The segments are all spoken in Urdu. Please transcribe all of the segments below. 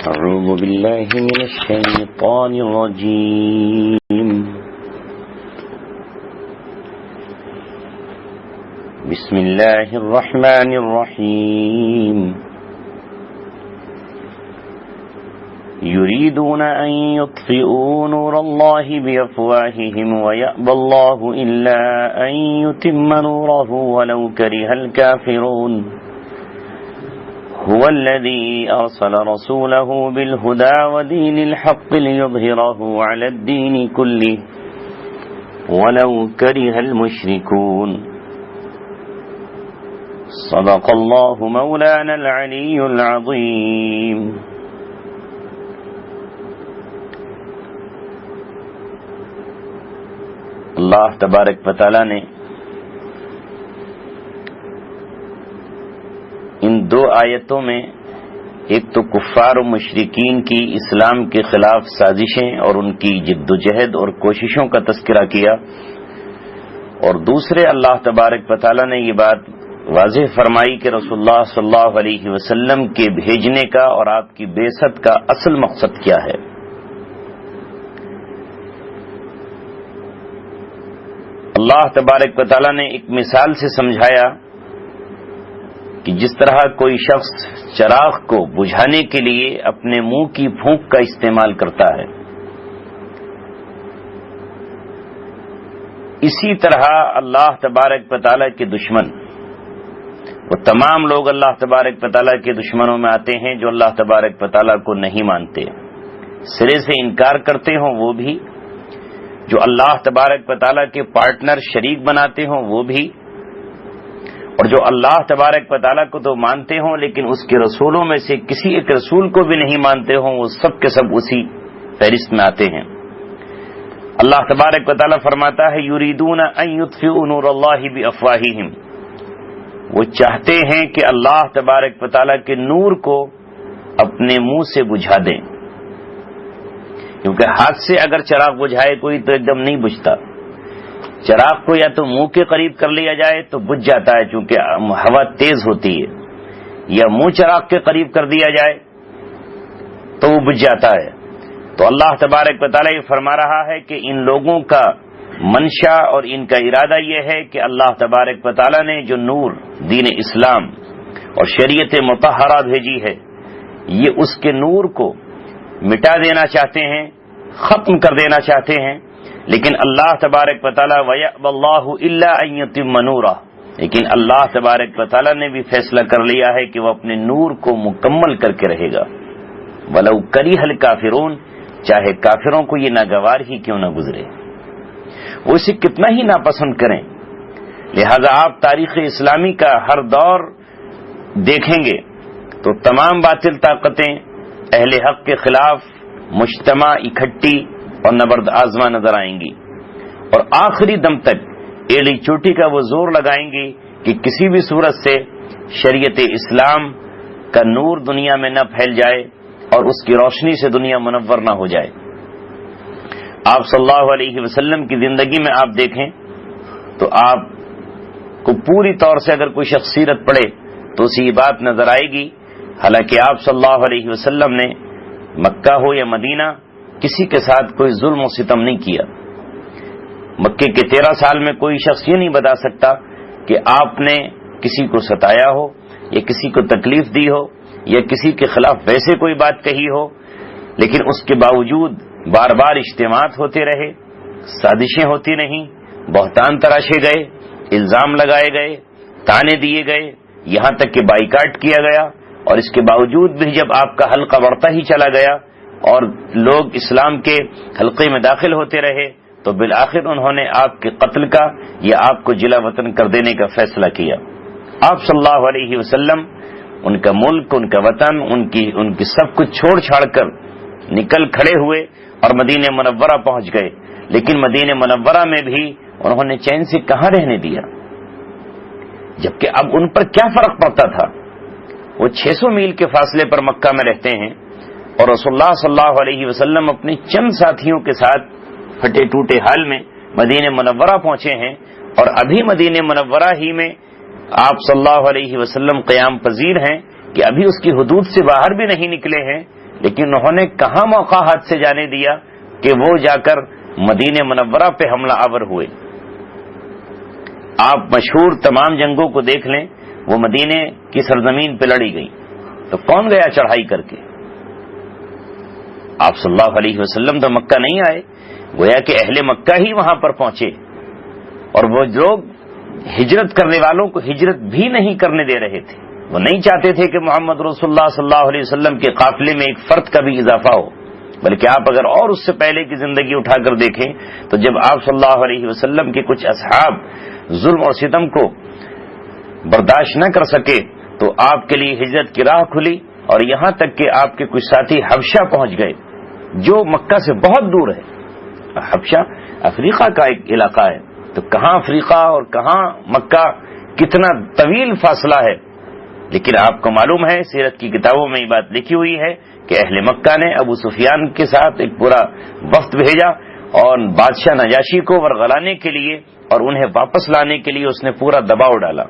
أعوذ بالله من الشيطان الرجيم. بسم الله الرحمن الرحيم. يريدون أن يطفئوا نور الله بأفواههم ويأبى الله إلا أن يتم نوره ولو كره الكافرون. هو الذي أرسل رسوله بالهدى ودين الحق ليظهره على الدين كله ولو كره المشركون. صدق الله مولانا العلي العظيم. اللہ تبارک و تعالی نے ان دو آیتوں میں ایک تو کفار و مشرکین کی اسلام کے خلاف سازشیں اور ان کی جد و جہد اور کوششوں کا تذکرہ کیا، اور دوسرے اللہ تبارک و تعالی نے یہ بات واضح فرمائی کہ رسول اللہ صلی اللہ علیہ وسلم کے بھیجنے کا اور آپ کی بعثت کا اصل مقصد کیا ہے۔ اللہ تبارک و تعالی نے ایک مثال سے سمجھایا کہ جس طرح کوئی شخص چراغ کو بجھانے کے لیے اپنے منہ کی پھونک کا استعمال کرتا ہے، اسی طرح اللہ تبارک و تعالی کے دشمن، وہ تمام لوگ اللہ تبارک و تعالی کے دشمنوں میں آتے ہیں جو اللہ تبارک و تعالی کو نہیں مانتے، سرے سے انکار کرتے ہوں وہ بھی، جو اللہ تبارک و تعالی کے پارٹنر شریک بناتے ہوں وہ بھی، اور جو اللہ تبارک و تعالیٰ کو تو مانتے ہوں لیکن اس کے رسولوں میں سے کسی ایک رسول کو بھی نہیں مانتے ہوں، وہ سب کے سب اسی فہرست میں آتے ہیں۔ اللہ تبارک و تعالیٰ فرماتا ہے یریدون ان یطفئوا نور اللہ بافواہہم، وہ چاہتے ہیں کہ اللہ تبارک و تعالیٰ کے نور کو اپنے منہ سے بجھا دیں، کیونکہ ہاتھ سے اگر چراغ بجھائے کوئی تو ایک دم نہیں بجھتا، چراغ کو یا تو منہ کے قریب کر لیا جائے تو بجھ جاتا ہے چونکہ ہوا تیز ہوتی ہے، یا منہ چراغ کے قریب کر دیا جائے تو وہ بجھ جاتا ہے۔ تو اللہ تبارک و تعالیٰ یہ فرما رہا ہے کہ ان لوگوں کا منشا اور ان کا ارادہ یہ ہے کہ اللہ تبارک و تعالیٰ نے جو نور دین اسلام اور شریعت مطہرہ بھیجی ہے، یہ اس کے نور کو مٹا دینا چاہتے ہیں، ختم کر دینا چاہتے ہیں، لیکن اللہ تبارک و تعالی وَيَأْبَى اللَّهُ إِلَّا أَن يُتِمَّ نُورَهُ، لیکن اللہ تبارک و تعالی نے بھی فیصلہ کر لیا ہے کہ وہ اپنے نور کو مکمل کر کے رہے گا، وَلَوْ كَرِهَ الْكَافِرُونَ، چاہے کافروں کو یہ ناگوار ہی کیوں نہ گزرے، وہ اسے کتنا ہی ناپسند کریں۔ لہذا آپ تاریخ اسلامی کا ہر دور دیکھیں گے تو تمام باطل طاقتیں اہل حق کے خلاف مجتمع اکٹھی اور نبرد آزما نظر آئیں گی، اور آخری دم تک ایڑی چوٹی کا وہ زور لگائیں گی کہ کسی بھی صورت سے شریعت اسلام کا نور دنیا میں نہ پھیل جائے اور اس کی روشنی سے دنیا منور نہ ہو جائے۔ آپ صلی اللہ علیہ وسلم کی زندگی میں آپ دیکھیں تو آپ کو پوری طور سے اگر کوئی شخص سیرت پڑھے تو اسی یہ بات نظر آئے گی، حالانکہ آپ صلی اللہ علیہ وسلم نے مکہ ہو یا مدینہ کسی کے ساتھ کوئی ظلم و ستم نہیں کیا۔ مکے کے 13 سال میں کوئی شخص یہ نہیں بتا سکتا کہ آپ نے کسی کو ستایا ہو یا کسی کو تکلیف دی ہو یا کسی کے خلاف ویسے کوئی بات کہی ہو، لیکن اس کے باوجود بار بار اجتماعات ہوتے رہے، سازشیں ہوتی رہیں، بہتان تراشے گئے، الزام لگائے گئے، تانے دیے گئے، یہاں تک کہ بائیکاٹ کیا گیا، اور اس کے باوجود بھی جب آپ کا حلقہ بڑھتا ہی چلا گیا اور لوگ اسلام کے حلقے میں داخل ہوتے رہے تو بالآخر انہوں نے آپ کے قتل کا یا آپ کو جلا وطن کر دینے کا فیصلہ کیا۔ آپ صلی اللہ علیہ وسلم ان کا ملک، ان کا وطن، ان کی سب کچھ چھوڑ چھاڑ کر نکل کھڑے ہوئے اور مدینہ منورہ پہنچ گئے، لیکن مدینہ منورہ میں بھی انہوں نے چین سے کہاں رہنے دیا، جبکہ اب ان پر کیا فرق پڑتا تھا؟ وہ 600 میل کے فاصلے پر مکہ میں رہتے ہیں اور رسول اللہ صلی اللہ علیہ وسلم اپنے چند ساتھیوں کے ساتھ پھٹے ٹوٹے حال میں مدینہ منورہ پہنچے ہیں، اور ابھی مدینہ منورہ ہی میں آپ صلی اللہ علیہ وسلم قیام پذیر ہیں کہ ابھی اس کی حدود سے باہر بھی نہیں نکلے ہیں، لیکن انہوں نے کہاں موقع ہاتھ سے جانے دیا کہ وہ جا کر مدینہ منورہ پہ حملہ آور ہوئے. آپ مشہور تمام جنگوں کو دیکھ لیں، وہ مدینے کی سرزمین پہ لڑی گئی، تو کون گیا چڑھائی کر کے؟ آپ صلی اللہ علیہ وسلم تو مکہ نہیں آئے، گویا کہ اہل مکہ ہی وہاں پر پہنچے، اور وہ لوگ ہجرت کرنے والوں کو ہجرت بھی نہیں کرنے دے رہے تھے. وہ نہیں چاہتے تھے کہ محمد رسول اللہ صلی اللہ علیہ وسلم کے قافلے میں ایک فرد کا بھی اضافہ ہو، بلکہ آپ اگر اور اس سے پہلے کی زندگی اٹھا کر دیکھیں تو جب آپ صلی اللہ علیہ وسلم کے کچھ اصحاب ظلم اور ستم کو برداشت نہ کر سکے تو آپ کے لیے ہجرت کی راہ کھلی، اور یہاں تک کہ آپ کے کچھ ساتھی حبشہ پہنچ گئے جو مکہ سے بہت دور ہے. حبشہ افریقہ کا ایک علاقہ ہے، تو کہاں افریقہ اور کہاں مکہ، کتنا طویل فاصلہ ہے. لیکن آپ کو معلوم ہے، سیرت کی کتابوں میں یہ بات لکھی ہوئی ہے کہ اہل مکہ نے ابو سفیان کے ساتھ ایک پورا وفد بھیجا اور بادشاہ نجاشی کو ورغلانے کے لیے اور انہیں واپس لانے کے لیے اس نے پورا دباؤ ڈالا.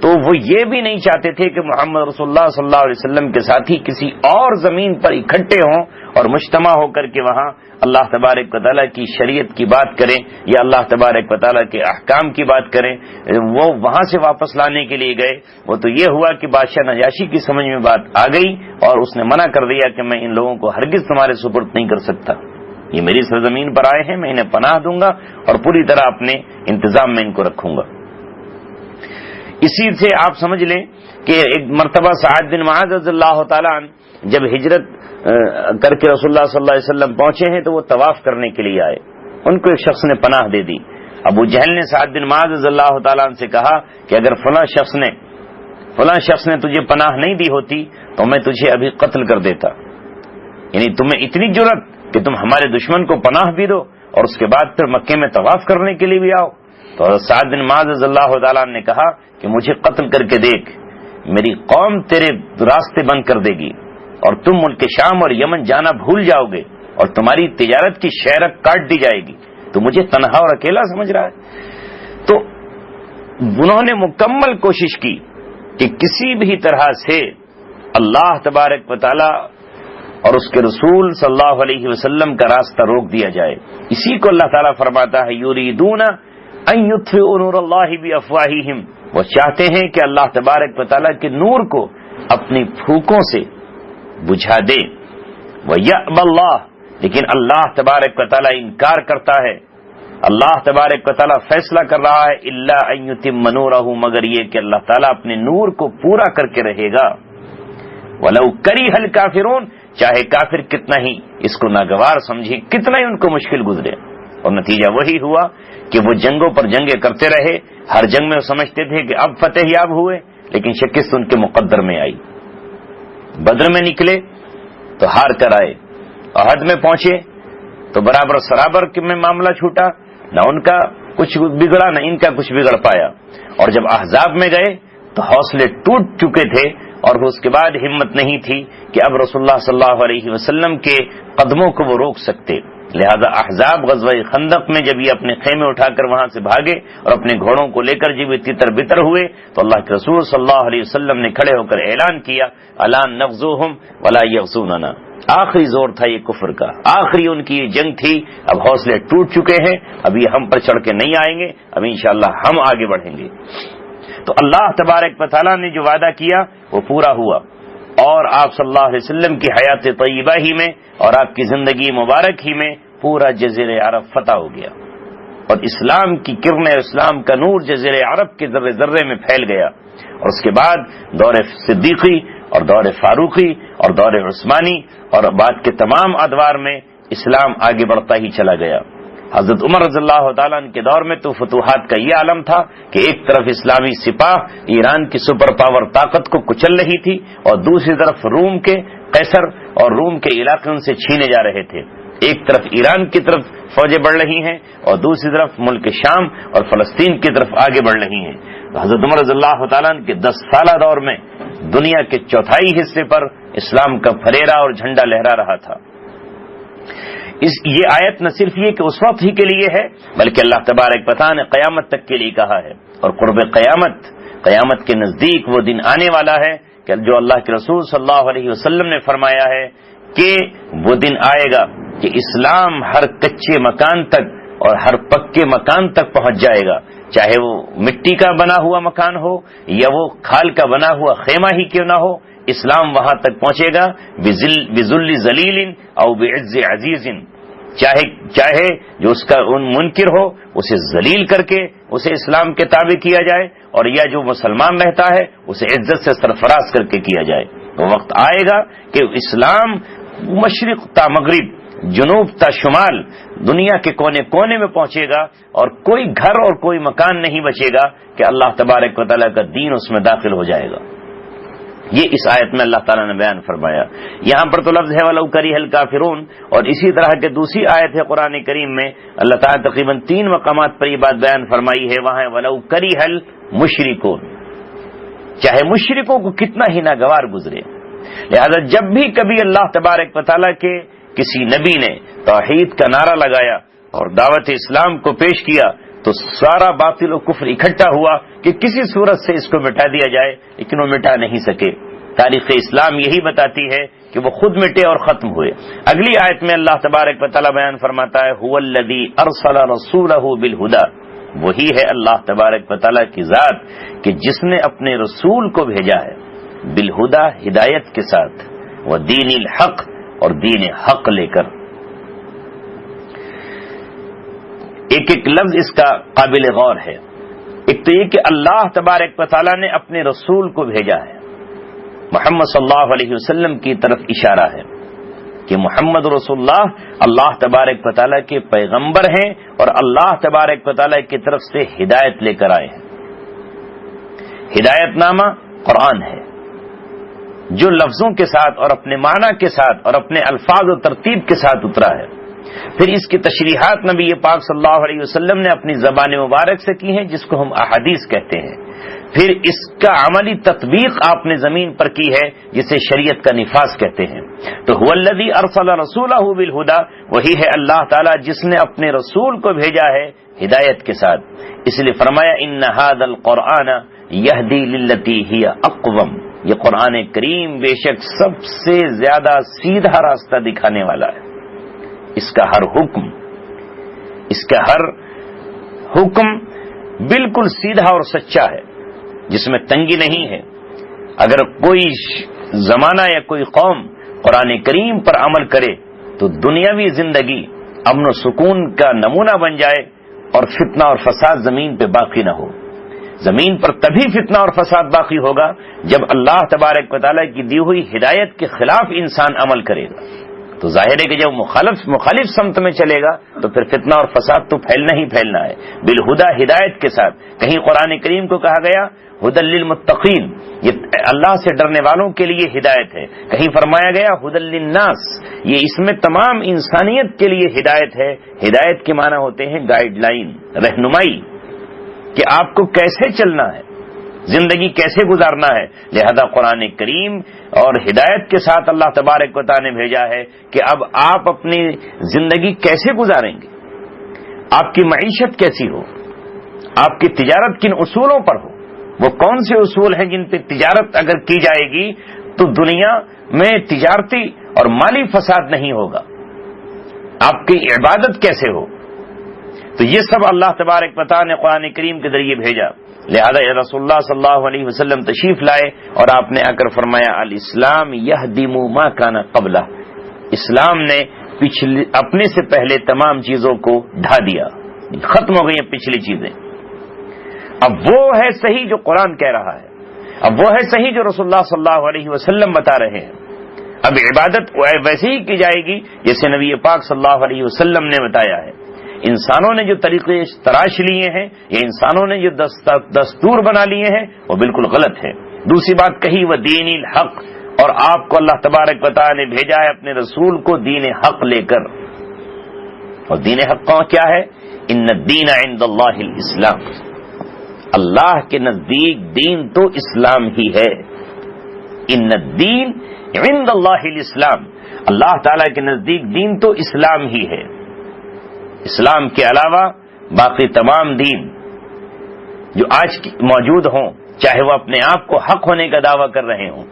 تو وہ یہ بھی نہیں چاہتے تھے کہ محمد رسول اللہ صلی اللہ علیہ وسلم کے ساتھی کسی اور زمین پر اکٹھے ہوں اور مجتمع ہو کر کے وہاں اللہ تبارک و تعالیٰ کی شریعت کی بات کریں یا اللہ تبارک و تعالیٰ کے احکام کی بات کریں. وہ وہاں سے واپس لانے کے لیے گئے. وہ تو یہ ہوا کہ بادشاہ نجاشی کی سمجھ میں بات آ گئی اور اس نے منع کر دیا کہ میں ان لوگوں کو ہرگز تمہارے سپرد نہیں کر سکتا، یہ میری سرزمین پر آئے ہیں، میں انہیں پناہ دوں گا اور پوری طرح اپنے انتظام میں ان کو رکھوں گا. اسی سے آپ سمجھ لیں کہ ایک مرتبہ سعد بن معاذ رضی اللہ تعالیٰ عنہ جب ہجرت کر کے رسول اللہ صلی اللہ علیہ وسلم پہنچے ہیں تو وہ طواف کرنے کے لیے آئے. ان کو ایک شخص نے پناہ دے دی. ابو جہل نے سعد بن معاذ رضی اللہ تعالیٰ عنہ سے کہا کہ اگر فلاں شخص نے تجھے پناہ نہیں دی ہوتی تو میں تجھے ابھی قتل کر دیتا. یعنی تمہیں اتنی جرأت کہ تم ہمارے دشمن کو پناہ بھی دو اور اس کے بعد پھر مکے میں طواف کرنے کے لیے بھی آؤ. تو سعد بن معاذ رضی اللہ تعالیٰ عنہ نے کہا کہ مجھے قتل کر کے دیکھ، میری قوم تیرے راستے بند کر دے گی اور تم ملک شام اور یمن جانا بھول جاؤ گے اور تمہاری تجارت کی شہرت کاٹ دی جائے گی. تو مجھے تنہا اور اکیلا سمجھ رہا ہے. تو انہوں نے مکمل کوشش کی کہ کسی بھی طرح سے اللہ تبارک و تعالی اور اس کے رسول صلی اللہ علیہ وسلم کا راستہ روک دیا جائے. اسی کو اللہ تعالیٰ فرماتا ہے یریدون ان یطفئوا نور اللہ بافواہہم، وہ چاہتے ہیں کہ اللہ تبارک و تعالیٰ کے نور کو اپنی پھونکوں سے بجھا دے. وَيَأْبَى اللَّهُ، لیکن اللہ تبارک و تعالیٰ انکار کرتا ہے. اللہ تبارک و تعالیٰ فیصلہ کر رہا ہے اِلَّا أَن يُتِمَّ نُورَهُ، مگر یہ کہ اللہ تعالیٰ اپنے نور کو پورا کر کے رہے گا. وَلَوْ كَرِهَ الْكَافِرُونَ، چاہے کافر کتنا ہی اس کو ناگوار سمجھے، کتنا ہی ان کو مشکل گزرے. اور نتیجہ وہی ہوا کہ وہ جنگوں پر جنگیں کرتے رہے. ہر جنگ میں وہ سمجھتے تھے کہ اب فتح یاب ہوئے، لیکن شکست ان کے مقدر میں آئی. بدر میں نکلے تو ہار کر آئے، احد میں پہنچے تو برابر سرابر میں معاملہ چھوٹا، نہ ان کا کچھ بگڑا نہ ان کا کچھ بگڑ پایا. اور جب احزاب میں گئے تو حوصلے ٹوٹ چکے تھے اور اس کے بعد ہمت نہیں تھی کہ اب رسول اللہ صلی اللہ علیہ وسلم کے قدموں کو وہ روک سکتے. لہذا احزاب غزوہ خندق میں جب یہ اپنے خیمے اٹھا کر وہاں سے بھاگے اور اپنے گھوڑوں کو لے کر جب یہ تتر بتر ہوئے تو اللہ کے رسول صلی اللہ علیہ وسلم نے کھڑے ہو کر اعلان کیا الا نغزوہم ولا یغزوننا. آخری زور تھا یہ کفر کا، آخری ان کی یہ جنگ تھی. اب حوصلے ٹوٹ چکے ہیں، اب یہ ہم پر چڑھ کے نہیں آئیں گے، اب انشاءاللہ ہم آگے بڑھیں گے. تو اللہ تبارک و تعالیٰ نے جو وعدہ کیا وہ پورا ہوا، اور آپ صلی اللہ علیہ وسلم کی حیات طیبہ ہی میں اور آپ کی زندگی مبارک ہی میں پورا جزیرہ عرب فتح ہو گیا، اور اسلام کی کرنیں، اسلام کا نور جزیرہ عرب کے ذرے ذرے میں پھیل گیا. اور اس کے بعد دور صدیقی اور دور فاروقی اور دور عثمانی اور بعد کے تمام ادوار میں اسلام آگے بڑھتا ہی چلا گیا. حضرت عمر رضی اللہ تعالیٰ عنہ کے دور میں تو فتوحات کا یہ عالم تھا کہ ایک طرف اسلامی سپاہ ایران کی سپر پاور طاقت کو کچل رہی تھی اور دوسری طرف روم کے قیصر اور روم کے علاقے ان سے چھینے جا رہے تھے. ایک طرف ایران کی طرف فوجیں بڑھ رہی ہیں اور دوسری طرف ملک شام اور فلسطین کی طرف آگے بڑھ رہی ہیں. حضرت عمر رضی اللہ تعالیٰ عنہ کے 10 سالہ دور میں دنیا کے چوتھائی حصے پر اسلام کا پھریرا اور جھنڈا لہرا رہا تھا. یہ آیت نہ صرف یہ کہ اس وقت ہی کے لیے ہے بلکہ اللہ تبارک و تعالیٰ نے قیامت تک کے لیے کہا ہے. اور قرب قیامت کے نزدیک وہ دن آنے والا ہے کہ جو اللہ کے رسول صلی اللہ علیہ وسلم نے فرمایا ہے کہ وہ دن آئے گا کہ اسلام ہر کچے مکان تک اور ہر پکے مکان تک پہنچ جائے گا، چاہے وہ مٹی کا بنا ہوا مکان ہو یا وہ کھال کا بنا ہوا خیمہ ہی کیوں نہ ہو، اسلام وہاں تک پہنچے گا بذل ذلیل او بعز عزیز، چاہے جو اس کا منکر ہو اسے ذلیل کر کے اسے اسلام کے تابع کیا جائے، اور یا جو مسلمان رہتا ہے اسے عزت سے سرفراز کر کے کیا جائے۔ وہ وقت آئے گا کہ اسلام مشرق تا مغرب، جنوب تا شمال، دنیا کے کونے کونے میں پہنچے گا، اور کوئی گھر اور کوئی مکان نہیں بچے گا کہ اللہ تبارک و تعالیٰ کا دین اس میں داخل ہو جائے گا۔ یہ اس آیت میں اللہ تعالیٰ نے بیان فرمایا۔ یہاں پر تو لفظ ہے وَلَوْ كَرِهَ الْكَافِرُونَ، اور اسی طرح کے دوسری آیت ہے قرآن کریم میں اللہ تعالیٰ تقریباً 3 مقامات پر یہ بات بیان فرمائی ہے، وہاں ہے وَلَوْ كَرِهَ الْمُشْرِكُونَ، چاہے مشرکوں کو کتنا ہی ناگوار گزرے۔ لہذا جب بھی کبھی اللہ تبارک و تعالیٰ کے کسی نبی نے توحید کا نعرہ لگایا اور دعوت اسلام کو پیش کیا تو سارا باطل و کفر اکٹھا ہوا کہ کسی صورت سے اس کو مٹا دیا جائے، لیکن وہ مٹا نہیں سکے۔ تاریخ اسلام یہی بتاتی ہے کہ وہ خود مٹے اور ختم ہوئے۔ اگلی آیت میں اللہ تبارک و تعالیٰ بیان فرماتا ہے هو الذی ارسل رسولہ بالہدی، وہی ہے اللہ تبارک و تعالیٰ کی ذات کہ جس نے اپنے رسول کو بھیجا ہے بالہدی، ہدایت کے ساتھ، ودین الحق، اور دین حق لے کر۔ ایک ایک لفظ اس کا قابل غور ہے۔ ایک تو یہ کہ اللہ تبارک و تعالیٰ نے اپنے رسول کو بھیجا ہے، محمد صلی اللہ علیہ وسلم کی طرف اشارہ ہے کہ محمد رسول اللہ تبارک و تعالیٰ کے پیغمبر ہیں اور اللہ تبارک و تعالیٰ کی طرف سے ہدایت لے کر آئے ہیں۔ ہدایت نامہ قرآن ہے جو لفظوں کے ساتھ اور اپنے معنی کے ساتھ اور اپنے الفاظ و ترتیب کے ساتھ اترا ہے۔ پھر اس کی تشریحات نبی پاک صلی اللہ علیہ وسلم نے اپنی زبان مبارک سے کی ہیں، جس کو ہم احادیث کہتے ہیں۔ پھر اس کا عملی تطبیق آپ نے زمین پر کی ہے، جسے شریعت کا نفاذ کہتے ہیں۔ تو هو الذی ارسل رسولہ بالہدی، وہی ہے اللہ تعالیٰ جس نے اپنے رسول کو بھیجا ہے ہدایت کے ساتھ۔ اس لیے فرمایا ان ھذا القرآن یہدی للتی ہی اقوم، یہ قرآن کریم بے شک سب سے زیادہ سیدھا راستہ دکھانے والا ہے۔ اس کا ہر حکم بالکل سیدھا اور سچا ہے، جس میں تنگی نہیں ہے۔ اگر کوئی زمانہ یا کوئی قوم قرآن کریم پر عمل کرے تو دنیاوی زندگی امن و سکون کا نمونہ بن جائے اور فتنہ اور فساد زمین پہ باقی نہ ہو۔ زمین پر تبھی فتنہ اور فساد باقی ہوگا جب اللہ تبارک و تعالیٰ کی دی ہوئی ہدایت کے خلاف انسان عمل کرے گا۔ تو ظاہر ہے کہ جب مخالف سمت میں چلے گا تو پھر فتنہ اور فساد تو پھیلنا ہی پھیلنا ہے۔ بالہدی، ہدایت کے ساتھ۔ کہیں قرآن کریم کو کہا گیا ہدی للمتقین، یہ اللہ سے ڈرنے والوں کے لیے ہدایت ہے۔ کہیں فرمایا گیا ہدی للناس، یہ اس میں تمام انسانیت کے لیے ہدایت ہے۔ ہدایت کے معنی ہوتے ہیں گائیڈ لائن، رہنمائی، کہ آپ کو کیسے چلنا ہے، زندگی کیسے گزارنا ہے۔ لہذا قرآن کریم اور ہدایت کے ساتھ اللہ تبارک و تعالیٰ نے بھیجا ہے کہ اب آپ اپنی زندگی کیسے گزاریں گے، آپ کی معیشت کیسی ہو، آپ کی تجارت کن اصولوں پر ہو۔ وہ کون سے اصول ہیں جن پہ تجارت اگر کی جائے گی تو دنیا میں تجارتی اور مالی فساد نہیں ہوگا۔ آپ کی عبادت کیسے ہو، تو یہ سب اللہ تبارک و تعالیٰ نے قرآن کریم کے ذریعے بھیجا۔ لہذا رسول اللہ صلی اللہ علیہ وسلم تشریف لائے اور آپ نے آ کر فرمایا الاسلام یہدم ما کان قبلہ، اسلام نے اپنے سے پہلے تمام چیزوں کو ڈھا دیا، ختم ہو گئی ہیں پچھلی چیزیں۔ اب وہ ہے صحیح جو قرآن کہہ رہا ہے، اب وہ ہے صحیح جو رسول اللہ صلی اللہ علیہ وسلم بتا رہے ہیں۔ اب عبادت ویسے ہی کی جائے گی جیسے نبی پاک صلی اللہ علیہ وسلم نے بتایا ہے۔ انسانوں نے جو طریقے تراش لیے ہیں یا انسانوں نے جو دستور بنا لیے ہیں وہ بالکل غلط ہے۔ دوسری بات کہی وہ دین الحق، اور آپ کو اللہ تبارک و تعالیٰ نے بھیجا ہے اپنے رسول کو دین حق لے کر۔ اور دین حق کیا ہے؟ ان الدین عند اللہ الاسلام، اللہ کے نزدیک دین تو اسلام ہی ہے۔ ان الدین عند اللہ الاسلام، اللہ تعالیٰ کے نزدیک دین تو اسلام ہی ہے۔ اسلام کے علاوہ باقی تمام دین جو آج موجود ہوں، چاہے وہ اپنے آپ کو حق ہونے کا دعویٰ کر رہے ہوں،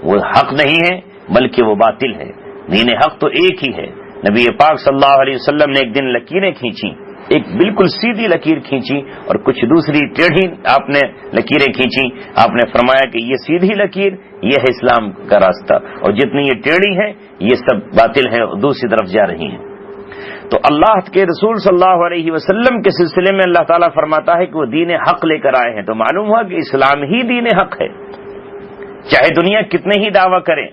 وہ حق نہیں ہے بلکہ وہ باطل ہے. دین حق تو ایک ہی ہے. نبی پاک صلی اللہ علیہ وسلم نے ایک دن لکیریں کھینچی، ایک بالکل سیدھی لکیر کھینچی اور کچھ دوسری ٹیڑھی آپ نے لکیریں کھینچی. آپ نے فرمایا کہ یہ سیدھی لکیر یہ ہے اسلام کا راستہ، اور جتنی یہ ٹیڑھی ہیں یہ سب باطل ہیں اور دوسری طرف جا رہی ہیں. تو اللہ کے رسول صلی اللہ علیہ وسلم کے سلسلے میں اللہ تعالیٰ فرماتا ہے کہ وہ دین حق لے کر آئے ہیں. تو معلوم ہوا کہ اسلام ہی دین حق ہے، چاہے دنیا کتنے ہی دعویٰ کریں.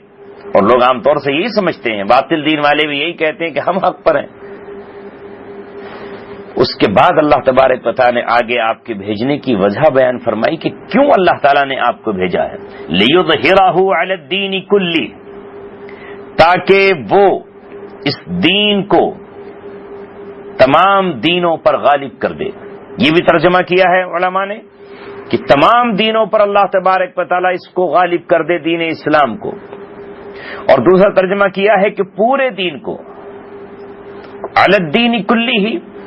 اور لوگ عام طور سے یہی سمجھتے ہیں، باطل دین والے بھی یہی کہتے ہیں کہ ہم حق پر ہیں. اس کے بعد اللہ تبارک و تعالیٰ نے آگے آپ کے بھیجنے کی وجہ بیان فرمائی کہ کیوں اللہ تعالیٰ نے آپ کو بھیجا ہے. لِيُظْهِرَهُ عَلَى الدِّينِ كُلِّهِ، تاکہ وہ اس دین کو تمام دینوں پر غالب کر دے. یہ بھی ترجمہ کیا ہے علماء نے کہ تمام دینوں پر اللہ تبارک و تعالیٰ اس کو غالب کر دے، دین اسلام کو. اور دوسرا ترجمہ کیا ہے کہ پورے دین کو، علی الدین کلہ،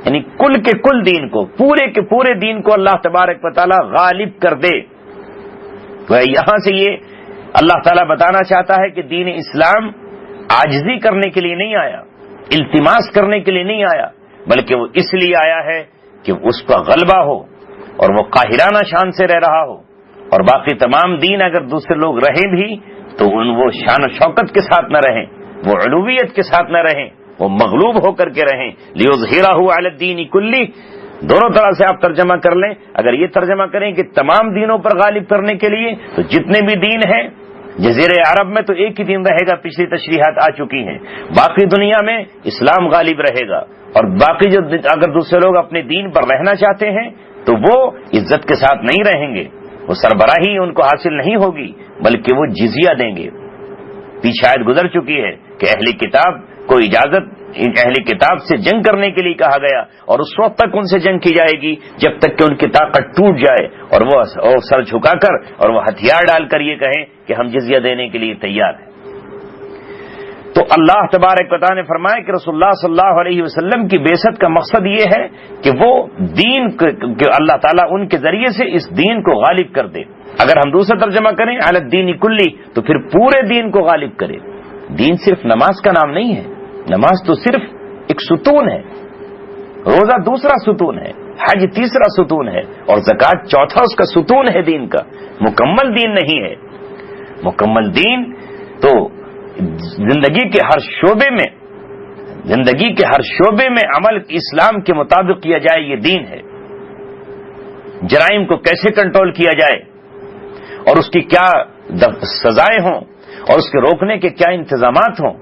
یعنی کل کے کل دین کو، پورے کے پورے دین کو اللہ تبارک و تعالیٰ غالب کر دے. یہاں سے یہ اللہ تعالیٰ بتانا چاہتا ہے کہ دین اسلام عاجزی کرنے کے لیے نہیں آیا، التماس کرنے کے لیے نہیں آیا، بلکہ وہ اس لیے آیا ہے کہ اس کا غلبہ ہو اور وہ قاہرانہ شان سے رہ رہا ہو. اور باقی تمام دین اگر دوسرے لوگ رہیں بھی تو وہ شان و شوکت کے ساتھ نہ رہیں، وہ علویت کے ساتھ نہ رہیں، وہ مغلوب ہو کر کے رہیں. لیظہرہ علی الدین کلہ، دونوں طرح سے آپ ترجمہ کر لیں. اگر یہ ترجمہ کریں کہ تمام دینوں پر غالب کرنے کے لیے، تو جتنے بھی دین ہیں جزیرہ عرب میں تو ایک ہی دین رہے گا، پچھلی تشریحات آ چکی ہیں. باقی دنیا میں اسلام غالب رہے گا، اور باقی جو اگر دوسرے لوگ اپنے دین پر رہنا چاہتے ہیں تو وہ عزت کے ساتھ نہیں رہیں گے، وہ سربراہی ان کو حاصل نہیں ہوگی، بلکہ وہ جزیہ دیں گے. پیچھے آیت گزر چکی ہے کہ اہل کتاب کو اجازت اہل کتاب سے جنگ کرنے کے لیے کہا گیا، اور اس وقت تک ان سے جنگ کی جائے گی جب تک کہ ان کی طاقت ٹوٹ جائے اور وہ سر جھکا کر اور وہ ہتھیار ڈال کر یہ کہیں کہ ہم جزیہ دینے کے لیے تیار ہیں. تو اللہ تبارک و تعالیٰ نے فرمایا کہ رسول اللہ صلی اللہ علیہ وسلم کی بعثت کا مقصد یہ ہے کہ وہ دین کہ اللہ تعالیٰ ان کے ذریعے سے اس دین کو غالب کر دے. اگر ہم دوسرا ترجمہ کریں علی الدین کلی، تو پھر پورے دین کو غالب کرے. دین صرف نماز کا نام نہیں ہے، نماز تو صرف ایک ستون ہے، روزہ دوسرا ستون ہے، حج تیسرا ستون ہے، اور زکوٰۃ چوتھا اس کا ستون ہے دین کا. مکمل دین نہیں ہے. مکمل دین تو زندگی کے ہر شعبے میں عمل اسلام کے مطابق کیا جائے، یہ دین ہے. جرائم کو کیسے کنٹرول کیا جائے اور اس کی کیا سزائیں ہوں اور اس کے روکنے کے کیا انتظامات ہوں،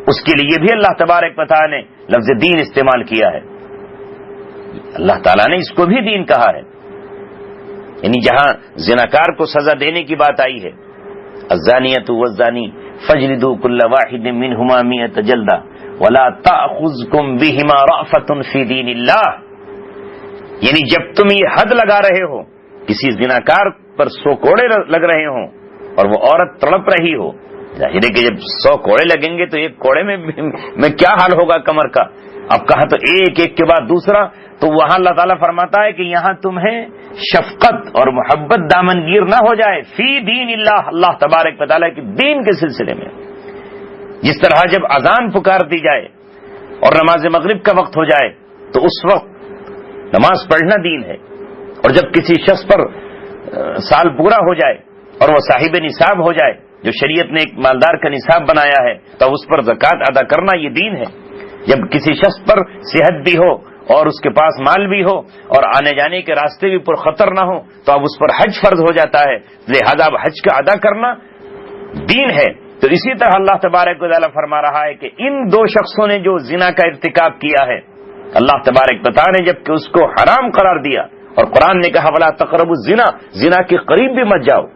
اس کے لیے بھی اللہ تبارک و تعالیٰ نے لفظ دین استعمال کیا ہے. اللہ تعالیٰ نے اس کو بھی دین کہا ہے. یعنی جہاں زناکار کو سزا دینے کی بات آئی ہے، الزانیۃ والزانی فاجلدوا کل واحد منہما مئۃ جلدہ ولا تأخذکم بہما رأفۃ فی دین اللہ، یعنی جب تم یہ حد لگا رہے ہو، کسی زناکار پر 100 کوڑے لگ رہے ہوں اور وہ عورت تڑپ رہی ہو، ظاہر ہے کہ جب 100 کوڑے لگیں گے تو ایک کوڑے میں کیا حال ہوگا کمر کا. اب کہا تو ایک کے بعد دوسرا، تو وہاں اللہ تعالیٰ فرماتا ہے کہ یہاں تمہیں شفقت اور محبت دامنگیر نہ ہو جائے فی دین اللہ، اللہ تبارک و تعالیٰ کے دین کے سلسلے میں. جس طرح جب اذان پکار دی جائے اور نماز مغرب کا وقت ہو جائے تو اس وقت نماز پڑھنا دین ہے، اور جب کسی شخص پر سال پورا ہو جائے اور وہ صاحب نصاب ہو جائے، جو شریعت نے ایک مالدار کا نصاب بنایا ہے، تو اس پر زکوٰۃ ادا کرنا یہ دین ہے. جب کسی شخص پر صحت بھی ہو اور اس کے پاس مال بھی ہو اور آنے جانے کے راستے بھی پر خطر نہ ہو، تو اب اس پر حج فرض ہو جاتا ہے، لہذا اب حج کا ادا کرنا دین ہے. تو اسی طرح اللہ تبارک و تعالیٰ فرما رہا ہے کہ ان 2 شخصوں نے جو زنا کا ارتکاب کیا ہے، اللہ تبارک و تعالیٰ نے جب کہ اس کو حرام قرار دیا اور قرآن نے کہا ولا تقربوا الزنا، زنا کے قریب بھی مت جاؤ،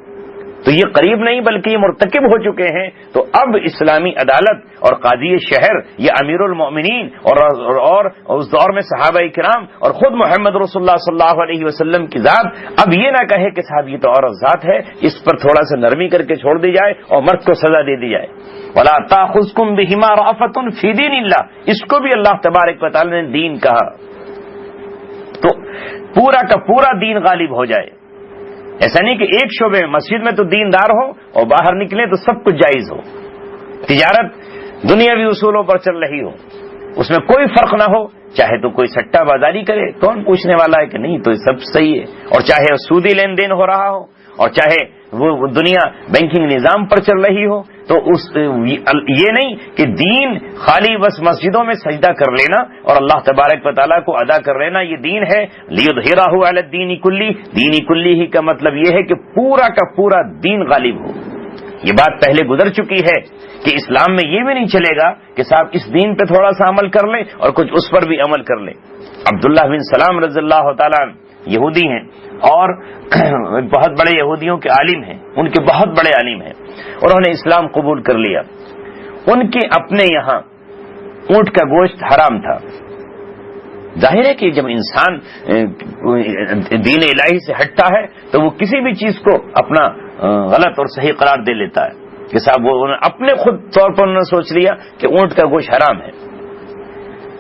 تو یہ قریب نہیں بلکہ یہ مرتکب ہو چکے ہیں. تو اب اسلامی عدالت اور قاضی شہر یا امیر المؤمنین اور اس دور میں صحابہ کرام اور خود محمد رسول اللہ صلی اللہ علیہ وسلم کی ذات اب یہ نہ کہے کہ صاحب یہ تو عورت ذات ہے، اس پر تھوڑا سا نرمی کر کے چھوڑ دی جائے اور مرد کو سزا دے دی جائے. ولا تأخذکم بہما رأفۃ فی دین اللہ، اس کو بھی اللہ تبارک و تعالی نے دین کہا. تو پورا کا پورا دین غالب ہو جائے. ایسا نہیں کہ ایک شعبے میں مسجد میں تو دیندار ہو اور باہر نکلے تو سب کچھ جائز ہو، تجارت دنیاوی اصولوں پر چل رہی ہو، اس میں کوئی فرق نہ ہو، چاہے تو کوئی سٹا بازاری کرے، کون پوچھنے والا ہے کہ نہیں، تو سب صحیح ہے، اور چاہے سودی لین دین ہو رہا ہو، اور چاہے وہ دنیا بینکنگ نظام پر چل رہی ہو، تو یہ نہیں کہ دین خالی بس مسجدوں میں سجدہ کر لینا اور اللہ تبارک و تعالیٰ کو ادا کر لینا یہ دین ہے۔ لیظہرہ علی الدین کلی، دین کلی ہی کا مطلب یہ ہے کہ پورا کا پورا دین غالب ہو۔ یہ بات پہلے گزر چکی ہے کہ اسلام میں یہ بھی نہیں چلے گا کہ صاحب اس دین پہ تھوڑا سا عمل کر لیں اور کچھ اس پر بھی عمل کر لیں۔ عبداللہ بن سلام رضی اللہ تعالیٰ یہودی ہیں اور بہت بڑے یہودیوں کے عالم ہیں، ان کے بہت بڑے عالم ہیں، انہوں نے اسلام قبول کر لیا۔ ان کے اپنے یہاں اونٹ کا گوشت حرام تھا۔ ظاہر ہے کہ جب انسان دین الہی سے ہٹتا ہے تو وہ کسی بھی چیز کو اپنا غلط اور صحیح قرار دے لیتا ہے کہ صاحب وہ اپنے خود طور پر انہوں نے سوچ لیا کہ اونٹ کا گوشت حرام ہے،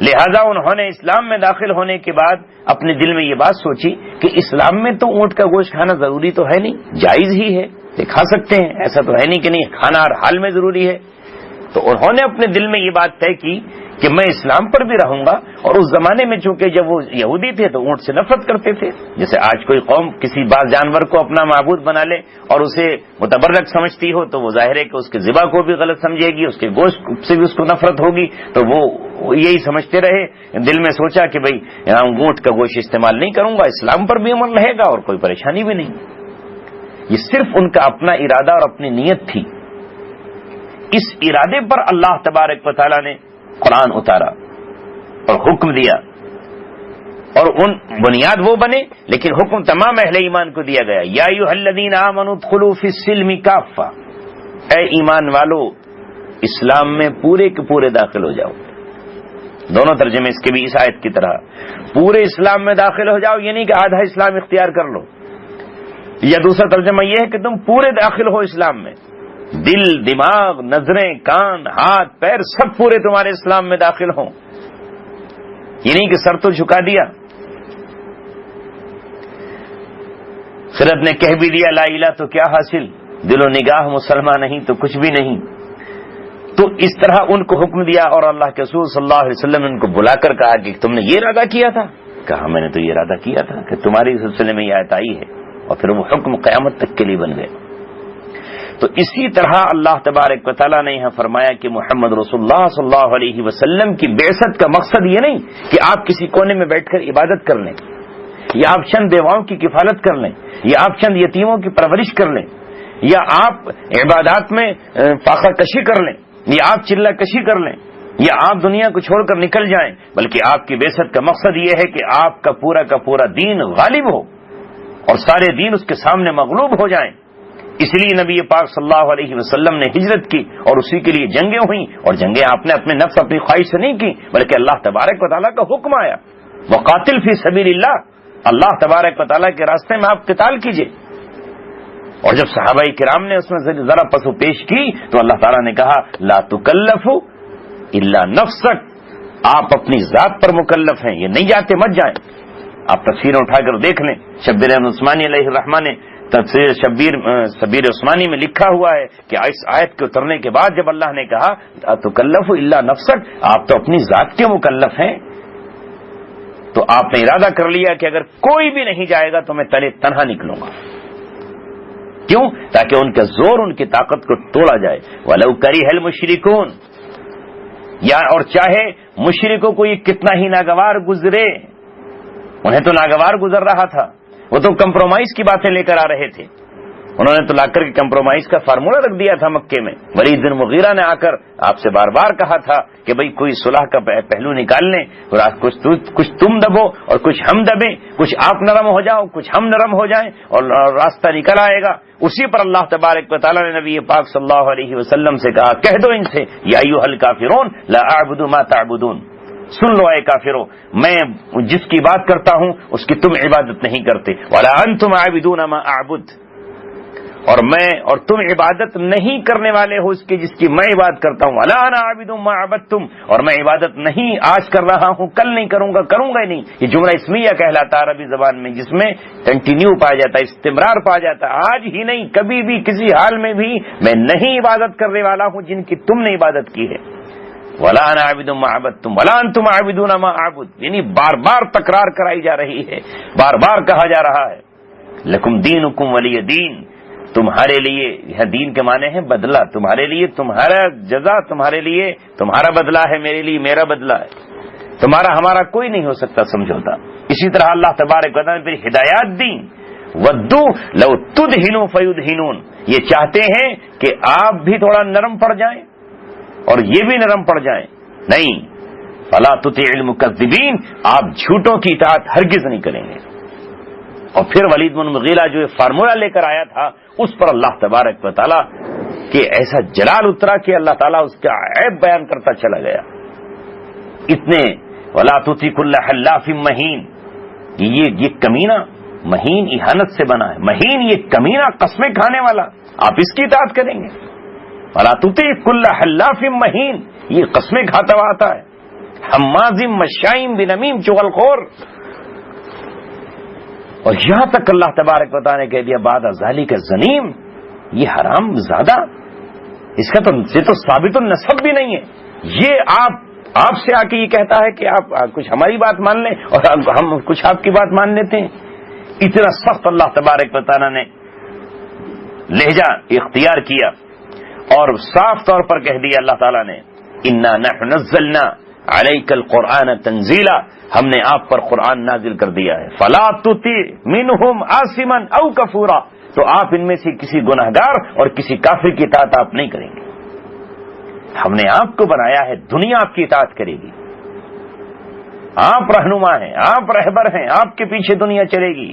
لہذا انہوں نے اسلام میں داخل ہونے کے بعد اپنے دل میں یہ بات سوچی کہ اسلام میں تو اونٹ کا گوشت کھانا ضروری تو ہے نہیں، جائز ہی ہے، یہ کھا سکتے ہیں، ایسا تو ہے نہیں کہ نہیں، کھانا ہر حال میں ضروری ہے۔ تو انہوں نے اپنے دل میں یہ بات طے کی کہ میں اسلام پر بھی رہوں گا، اور اس زمانے میں چونکہ جب وہ یہودی تھے تو اونٹ سے نفرت کرتے تھے، جیسے آج کوئی قوم کسی بعض جانور کو اپنا معبود بنا لے اور اسے متبرک سمجھتی ہو تو وہ ظاہر ہے کہ اس کے ذبح کو بھی غلط سمجھے گی، اس کے گوشت سے بھی اس کو نفرت ہوگی، تو وہ یہی سمجھتے رہے، دل میں سوچا کہ بھئی اونٹ کا گوشت استعمال نہیں کروں گا، اسلام پر بھی عمل رہے گا اور کوئی پریشانی بھی نہیں۔ یہ صرف ان کا اپنا ارادہ اور اپنی نیت تھی۔ اس ارادے پر اللہ تبارک و تعالیٰ نے قرآن اتارا اور حکم دیا، اور ان بنیاد وہ بنے لیکن حکم تمام اہل ایمان کو دیا گیا، یا ایھا الذین آمنوا ادخلوا فی السلم کافہ، اے ایمان والو اسلام میں پورے کے پورے داخل ہو جاؤ۔ دونوں ترجمے اس کے بھی اس آیت کی طرح، پورے اسلام میں داخل ہو جاؤ، یہ نہیں کہ آدھا اسلام اختیار کر لو، یا دوسرا ترجمہ یہ ہے کہ تم پورے داخل ہو اسلام میں، دل، دماغ، نظریں، کان، ہاتھ، پیر سب پورے تمہارے اسلام میں داخل ہوں، یہ نہیں کہ سر تو جھکا دیا۔ خرد نے کہہ بھی دیا لا الہ تو کیا حاصل، دل و نگاہ مسلمان نہیں تو کچھ بھی نہیں۔ تو اس طرح ان کو حکم دیا، اور اللہ کے رسول صلی اللہ علیہ وسلم نے ان کو بلا کر کہا کہ تم نے یہ ارادہ کیا تھا؟ کہا میں نے تو یہ ارادہ کیا تھا کہ تمہاری سلسلے میں یہ آیت آئی ہے، اور پھر وہ حکم قیامت تک کے لیے بن گئے۔ تو اسی طرح اللہ تبارک و تعالیٰ نے یہاں فرمایا کہ محمد رسول اللہ صلی اللہ علیہ وسلم کی بعثت کا مقصد یہ نہیں کہ آپ کسی کونے میں بیٹھ کر عبادت کر لیں، یا آپ چند بیواؤں کی کفالت کر لیں، یا آپ چند یتیموں کی پرورش کر لیں، یا آپ عبادات میں فاقہ کشی کر لیں، یا آپ چلہ کشی کر لیں، یا آپ دنیا کو چھوڑ کر نکل جائیں، بلکہ آپ کی بعثت کا مقصد یہ ہے کہ آپ کا پورا دین غالب ہو اور سارے دین اس کے سامنے مغلوب ہو جائیں۔ اس لیے نبی پاک صلی اللہ علیہ وسلم نے ہجرت کی اور اسی کے لیے جنگیں ہوئیں، اور جنگیں آپ نے اپنے نفس اپنی خواہش سے نہیں کی بلکہ اللہ تبارک و تعالیٰ کا حکم آیا، وقاتل فی سبیل اللہ، اللہ تبارک و تعالیٰ کے راستے میں آپ قتال کیجئے۔ اور جب صحابہ کرام نے اس میں ذرا پسو پیش کی تو اللہ تعالیٰ نے کہا لا تکلف الا نفسک، آپ اپنی ذات پر مکلف ہیں، یہ نہیں جاتے مت جائیں۔ آپ تفسیریں اٹھا کر دیکھ لیں، شبیر عثمانی علیہ الرحمہ نے تفسیر شبیر عثمانی میں لکھا ہوا ہے کہ اس آیت کے اترنے کے بعد جب اللہ نے کہا تکلف الا نفسک، آپ تو اپنی ذات کے مکلف ہیں، تو آپ نے ارادہ کر لیا کہ اگر کوئی بھی نہیں جائے گا تو میں تنہا نکلوں گا۔ کیوں؟ تاکہ ان کا زور، ان کی طاقت کو توڑا جائے۔ وَلَوْ كَرِهَ الْمُشْرِكُونَ، یا اور چاہے مشرکوں کو یہ کتنا ہی ناگوار گزرے، انہیں تو ناگوار گزر رہا تھا، وہ تو کمپرومائز کی باتیں لے کر آ رہے تھے، انہوں نے تو لا کر کے کمپرومائز کا فارمولہ رکھ دیا تھا مکے میں۔ ولید بن مغیرہ نے آ کر آپ سے بار بار کہا تھا کہ بھئی کوئی صلح کا پہلو نکال لیں، کچھ تم دبو اور کچھ ہم دبیں، کچھ آپ نرم ہو جاؤ کچھ ہم نرم ہو جائیں، اور راستہ نکل آئے گا۔ اسی پر اللہ تبارک و تعالیٰ نے نبی پاک صلی اللہ علیہ وسلم سے کہا کہہ دو ان سے یا ایھا الکافرون لا اعبد ما تعبدون، سن لو اے کافرو، میں جس کی بات کرتا ہوں اس کی تم عبادت نہیں کرتے، ولا انتم عابدون ما اعبد، اور میں اور تم عبادت نہیں کرنے والے ہو اس کی جس کی میں عبادت کرتا ہوں. ولا انا عابد ما عبدتم، اور میں عبادت نہیں آج کر رہا ہوں، کل نہیں کروں گا ہی نہیں. یہ جملہ اسمیہ کہلاتا ہے عربی زبان میں، جس میں کنٹینیو پایا جاتا ہے، استمرار پایا جاتا ہے. آج ہی نہیں، کبھی بھی، کسی حال میں بھی میں نہیں عبادت کرنے والا ہوں جن کی تم نے عبادت کی ہے. ولا انا عابد ما عبدتم ولا انتم عابدون ما اعبد، یعنی بار بار تکرار کرائی جا رہی ہے، بار بار کہا جا رہا ہے لکم دینکم ولی دین، تمہارے لیے. یہ دین کے معنی ہے بدلہ، تمہارے لیے تمہارا جزا، تمہارے لیے تمہارا بدلہ ہے، میرے لیے میرا بدلہ ہے. تمہارا ہمارا کوئی نہیں ہو سکتا سمجھوتا. اسی طرح اللہ تبارک و تعالیٰ نے پھر ہدایات دی. ودو لو تدہنوا فیدہنون، یہ چاہتے ہیں کہ آپ بھی تھوڑا نرم پڑ جائیں اور یہ بھی نرم پڑ جائیں. نہیں، فلا تطع المکذبین، آپ جھوٹوں کی اطاعت ہرگز نہیں کریں گے. اور پھر ولید بن مغیرہ جو فارمولہ لے کر آیا تھا، اس پر اللہ تبارک و تعالیٰ کہ ایسا جلال اترا کہ اللہ تعالیٰ اس کا عیب بیان کرتا چلا گیا. اتنے ولا تطع کل حلاف مہین، یہ کمینہ مہین اہانت سے بنا ہے. مہین یہ کمینہ قسمیں کھانے والا، آپ اس کی اطاعت کریں گے. ولا تطع کل حلاف مہین، یہ قسمیں کھاتا ہوا آتا ہے. حماز مشاء بنمیم، چغل خور. اور یہاں تک اللہ تبارک و تعالیٰ نے کہہ دیا بعد ذالک زنیم، یہ حرام زیادہ، اس کا تو ثابت النسب بھی نہیں ہے. یہ آپ سے آ کے یہ کہتا ہے کہ آپ کچھ ہماری بات مان لیں اور ہم کچھ آپ کی بات مان لیتے ہیں. اتنا سخت اللہ تبارک و تعالیٰ نے لہجہ اختیار کیا اور صاف طور پر کہہ دیا اللہ تعالیٰ نے انا نحن نزلنا علیک القرآن تنزیلا، ہم نے آپ پر قرآن نازل کر دیا ہے. فلا تطع منہم آثما او کفورا، تو آپ ان میں سے کسی گناہگار اور کسی کافر کی اطاعت آپ نہیں کریں گے. ہم نے آپ کو بنایا ہے، دنیا آپ کی اطاعت کرے گی. آپ رہنما ہیں، آپ رہبر ہیں، آپ کے پیچھے دنیا چلے گی.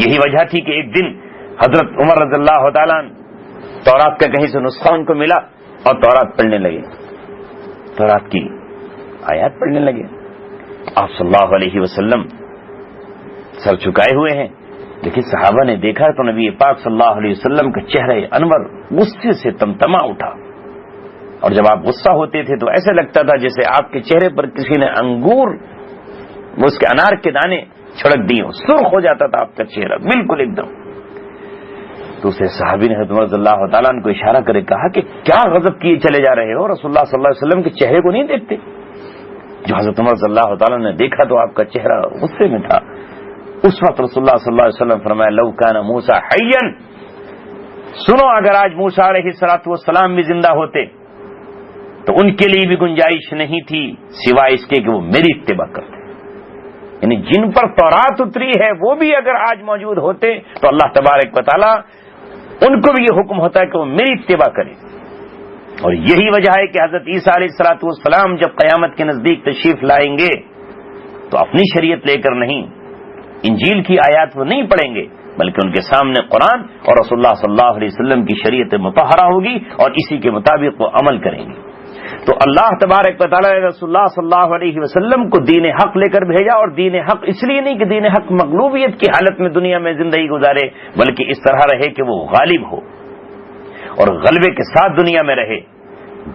یہی وجہ تھی کہ ایک دن حضرت عمر رضی اللہ تعالیٰ تورات کا کہیں سے نسخہ ان کو ملا اور تورات پڑھنے لگے، تورات کی آیات پڑھنے لگے. آپ صلی اللہ علیہ وسلم سر جھکائے ہوئے ہیں، لیکن صحابہ نے دیکھا تو نبی پاک صلی اللہ علیہ وسلم کا چہرہ انور غصے سے تمتما اٹھا. اور جب آپ غصہ ہوتے تھے تو ایسا لگتا تھا جیسے آپ کے چہرے پر کسی نے انگور، وہ اس کے انار کے دانے چھڑک دیے، سرخ ہو جاتا تھا آپ کا چہرہ بالکل ایک دم. دوسرے صحابی نے حضرت رضی اللہ تعالیٰ عنہ کو اشارہ کرے کہا کہ کیا غضب کیے چلے جا رہے ہو، رسول اللہ صلی اللہ علیہ وسلم کے چہرے کو نہیں دیکھتے؟ جو حضرت عمر رضی اللہ تعالیٰ نے دیکھا تو آپ کا چہرہ غصے میں تھا. اس وقت رسول اللہ صلی اللہ علیہ وسلم فرمایا لو کان موسیٰ حیا، سنو اگر آج موسیٰ علیہ الصلوۃ والسلام بھی زندہ ہوتے تو ان کے لیے بھی گنجائش نہیں تھی سوائے اس کے کہ وہ میری اتباع کرتے. یعنی جن پر تورات اتری ہے وہ بھی اگر آج موجود ہوتے تو اللہ تبارک و تعالیٰ ان کو بھی یہ حکم ہوتا ہے کہ وہ میری اتباع کریں. اور یہی وجہ ہے کہ حضرت عیسیٰ علیہ الصلوۃ والسلام جب قیامت کے نزدیک تشریف لائیں گے تو اپنی شریعت لے کر نہیں، انجیل کی آیات وہ نہیں پڑھیں گے، بلکہ ان کے سامنے قرآن اور رسول اللہ صلی اللہ علیہ وسلم کی شریعت مطہرہ ہوگی اور اسی کے مطابق وہ عمل کریں گے. تو اللہ تبارک و تعالیٰ نے رسول اللہ صلی اللہ علیہ وسلم کو دین حق لے کر بھیجا. اور دین حق اس لیے نہیں کہ دین حق مغلوبیت کی حالت میں دنیا میں زندگی گزارے، بلکہ اس طرح رہے کہ وہ غالب ہو اور غلبے کے ساتھ دنیا میں رہے.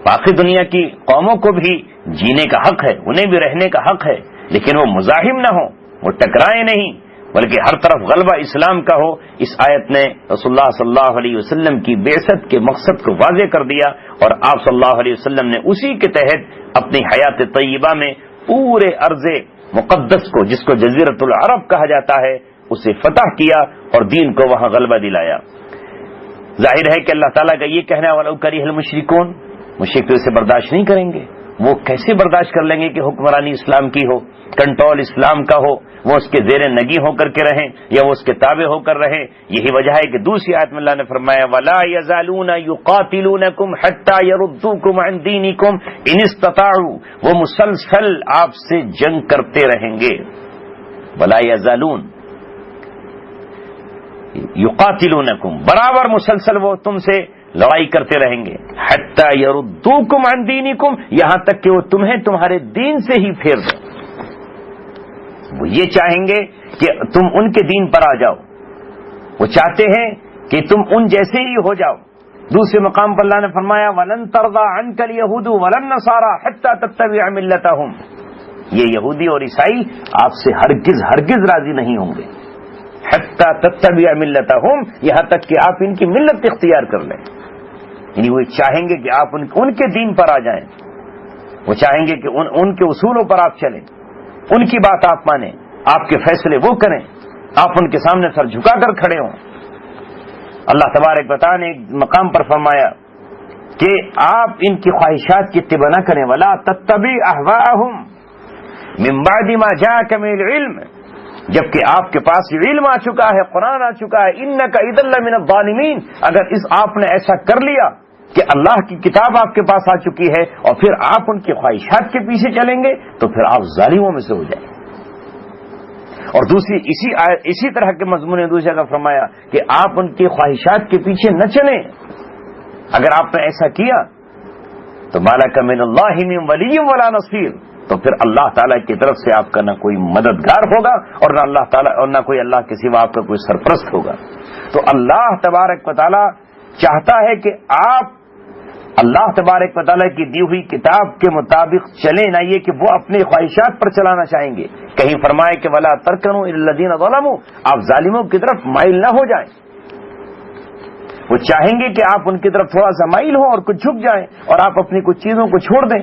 باقی دنیا کی قوموں کو بھی جینے کا حق ہے، انہیں بھی رہنے کا حق ہے، لیکن وہ مزاحم نہ ہو، وہ ٹکرائے نہیں، بلکہ ہر طرف غلبہ اسلام کا ہو. اس آیت نے رسول اللہ صلی اللہ علیہ وسلم کی بعثت کے مقصد کو واضح کر دیا اور آپ صلی اللہ علیہ وسلم نے اسی کے تحت اپنی حیات طیبہ میں پورے ارض مقدس کو، جس کو جزیرۃ العرب کہا جاتا ہے، اسے فتح کیا اور دین کو وہاں غلبہ دلایا. ظاہر ہے کہ اللہ تعالیٰ کا یہ کہنا وَلَوْ كَرِهَ الْمُشْرِكُونَ، مشرک تو اسے برداشت نہیں کریں گے. وہ کیسے برداشت کر لیں گے کہ حکمرانی اسلام کی ہو، کنٹرول اسلام کا ہو، وہ اس کے زیر نگی ہو کر کے رہیں یا وہ اس کے تابع ہو کر رہیں. یہی وجہ ہے کہ دوسری آیت میں اللہ نے فرمایا وَلَا يَزَالُونَ يُقَاتِلُونَكُمْ حَتَّى يَرُدُّوكُمْ عَنْ دِينِكُمْ إِنِ اسْتَطَاعُوا، وہ مسلسل آپ سے جنگ کرتے رہیں گے. وَلَا يَزَالُونَ يُقَاتِلُونَكُمْ، برابر مسلسل وہ تم سے لڑائی کرتے رہیں گے. حَتَّى يَرُدُّوكُمْ عَنْ دِينِكُمْ، یہاں تک کہ وہ تمہیں تمہارے دین سے ہی پھیر دیں. وہ یہ چاہیں گے کہ تم ان کے دین پر آ جاؤ. وہ چاہتے ہیں کہ تم ان جیسے ہی ہو جاؤ. دوسرے مقام پر اللہ نے فرمایا وَلَن تَرْضَىٰ عَنْكَ الْيَهُودُ وَلَا النَّصَارَىٰ حَتَّىٰ تَتَّبِعَ مِلَّتَهُمْ. یہ یہودی اور عیسائی آپ سے ہرگز راضی نہیں ہوں گے. حَتَّىٰ تَتَّبِعَ مِلَّتَهُمْ، یہاں تک کہ آپ ان کی ملت اختیار کر لیں. یعنی وہ چاہیں گے کہ آپ ان کے دین پر آ جائیں، وہ چاہیں گے کہ ان کے اصولوں پر آپ چلیں، ان کی بات آپ مانیں، آپ کے فیصلے وہ کریں، آپ ان کے سامنے سر جھکا کر کھڑے ہوں. اللہ تبارک و تعالیٰ نے ایک مقام پر فرمایا کہ آپ ان کی خواہشات کی اتباع نہ کریں. وَلَا تَتَّبِعْ أَهْوَاءَهُمْ مِن بَعْدِ مَا جَاءَكَ مِنَ الْعِلْمِ، جبکہ آپ کے پاس علم آ چکا ہے، قرآن آ چکا ہے. إِنَّكَ إِذًا لَّمِنَ الظَّالِمِينَ، اگر آپ نے ایسا کر لیا کہ اللہ کی کتاب آپ کے پاس آ چکی ہے اور پھر آپ ان کی خواہشات کے پیچھے چلیں گے تو پھر آپ ظالموں میں سے ہو جائیں. اور دوسری اسی طرح کے مضمون نے دوسری جگہ فرمایا کہ آپ ان کی خواہشات کے پیچھے نہ چلیں. اگر آپ نے ایسا کیا تو مالک من اللہ من ولی ولا نصیر، تو پھر اللہ تعالیٰ کی طرف سے آپ کا نہ کوئی مددگار ہوگا اور نہ اللہ تعالیٰ اور نہ کوئی اللہ کے سوا آپ کا کوئی سرپرست ہوگا. تو اللہ تبارک و تعالیٰ چاہتا ہے کہ آپ اللہ تبارک و تعالیٰ کی دی ہوئی کتاب کے مطابق چلیں، نہ یہ کہ وہ اپنی خواہشات پر چلانا چاہیں گے. کہیں فرمائے کہ ولا ترکنوا الی الذین ظلموا، آپ ظالموں کی طرف مائل نہ ہو جائیں. وہ چاہیں گے کہ آپ ان کی طرف تھوڑا سا مائل ہوں اور کچھ جھک جائیں اور آپ اپنی کچھ چیزوں کو چھوڑ دیں.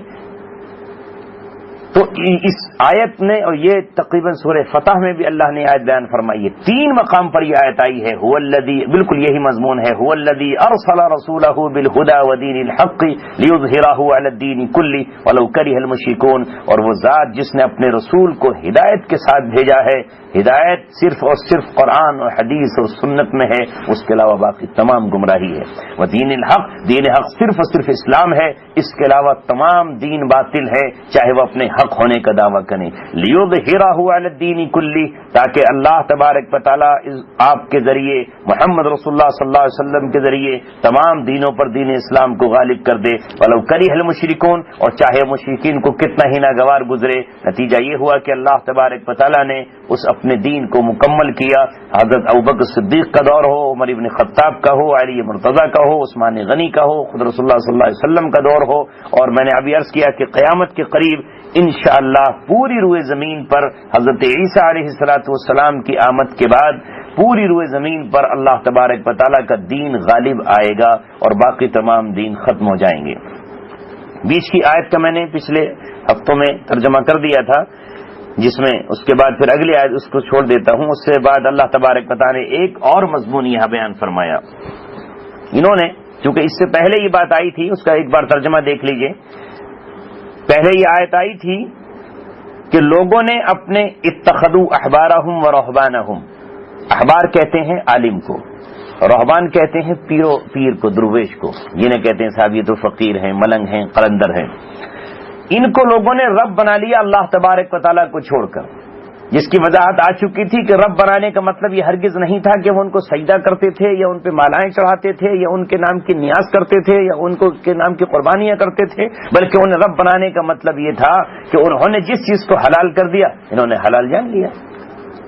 تو اس آیت نے اور یہ تقریباً سورہ فتح میں بھی اللہ نے آیت بیان فرمائی ہے. 3 مقام پر یہ آیت آئی ہے. هو الذی، بالکل یہی مضمون ہے. هو الذی ارسل رسولہ بالہدی ودین الحق لیظہرہ علی الدین کلہ ولو کرہ المشرکون. اور وہ ذات جس نے اپنے رسول کو ہدایت کے ساتھ بھیجا ہے. ہدایت صرف اور صرف قرآن اور حدیث اور سنت میں ہے، اس کے علاوہ باقی تمام گمراہی ہے. ودین الحق، دین حق صرف اور صرف اسلام ہے، اس کے علاوہ تمام دین باطل ہے، چاہے وہ اپنے حق ہونے کا دعویٰ کریں. لیظہرہ علی الدین کلہ، تاکہ اللہ تبارک و تعالیٰ آپ کے ذریعے، محمد رسول اللہ صلی اللہ علیہ وسلم کے ذریعے تمام دینوں پر دین اسلام کو غالب کر دے. ولو کرہ المشرکون، اور چاہے مشرکین کو کتنا ہی ناگوار گزرے. نتیجہ یہ ہوا کہ اللہ تبارک و تعالیٰ نے اس اپنے دین کو مکمل کیا. حضرت ابوبکر صدیق کا دور ہو، عمر ابن خطاب کا ہو، علی مرتضیٰ کا ہو، عثمان غنی کا ہو، خود رسول اللہ صلی اللہ علیہ وسلم کا دور ہو. اور میں نے ابھی عرض کیا کہ قیامت کے قریب انشاءاللہ پوری روئے زمین پر حضرت عیسیٰ علیہ السلام کی آمد کے بعد پوری روئے زمین پر اللہ تبارک و تعالیٰ کا دین غالب آئے گا اور باقی تمام دین ختم ہو جائیں گے. بیچ کی آیت کا میں نے پچھلے ہفتوں میں ترجمہ کر دیا تھا، جس میں اس کے بعد پھر اگلی آیت اس کو چھوڑ دیتا ہوں. اس سے بعد اللہ تبارک و تعالیٰ نے ایک اور مضمون یہاں بیان فرمایا. انہوں نے چونکہ اس سے پہلے یہ بات آئی تھی، اس کا ایک بار ترجمہ دیکھ لیجئے. پہلے یہ آیت آئی تھی کہ لوگوں نے اپنے اتخذوا احبارہم و رہبانہم، احبار کہتے ہیں عالم کو، رہبان کہتے ہیں پیر کو، درویش کو، جنہیں کہتے ہیں صاحب یہ تو فقیر ہیں، ملنگ ہیں، قلندر ہیں. ان کو لوگوں نے رب بنا لیا اللہ تبارک و تعالیٰ کو چھوڑ کر، جس کی وضاحت آ چکی تھی کہ رب بنانے کا مطلب یہ ہرگز نہیں تھا کہ وہ ان کو سجدہ کرتے تھے یا ان پہ مالائیں چڑھاتے تھے یا ان کے نام کی نیاز کرتے تھے یا ان کو کے نام کی قربانیاں کرتے تھے، بلکہ انہیں رب بنانے کا مطلب یہ تھا کہ انہوں نے جس چیز کو حلال کر دیا انہوں نے حلال جان لیا،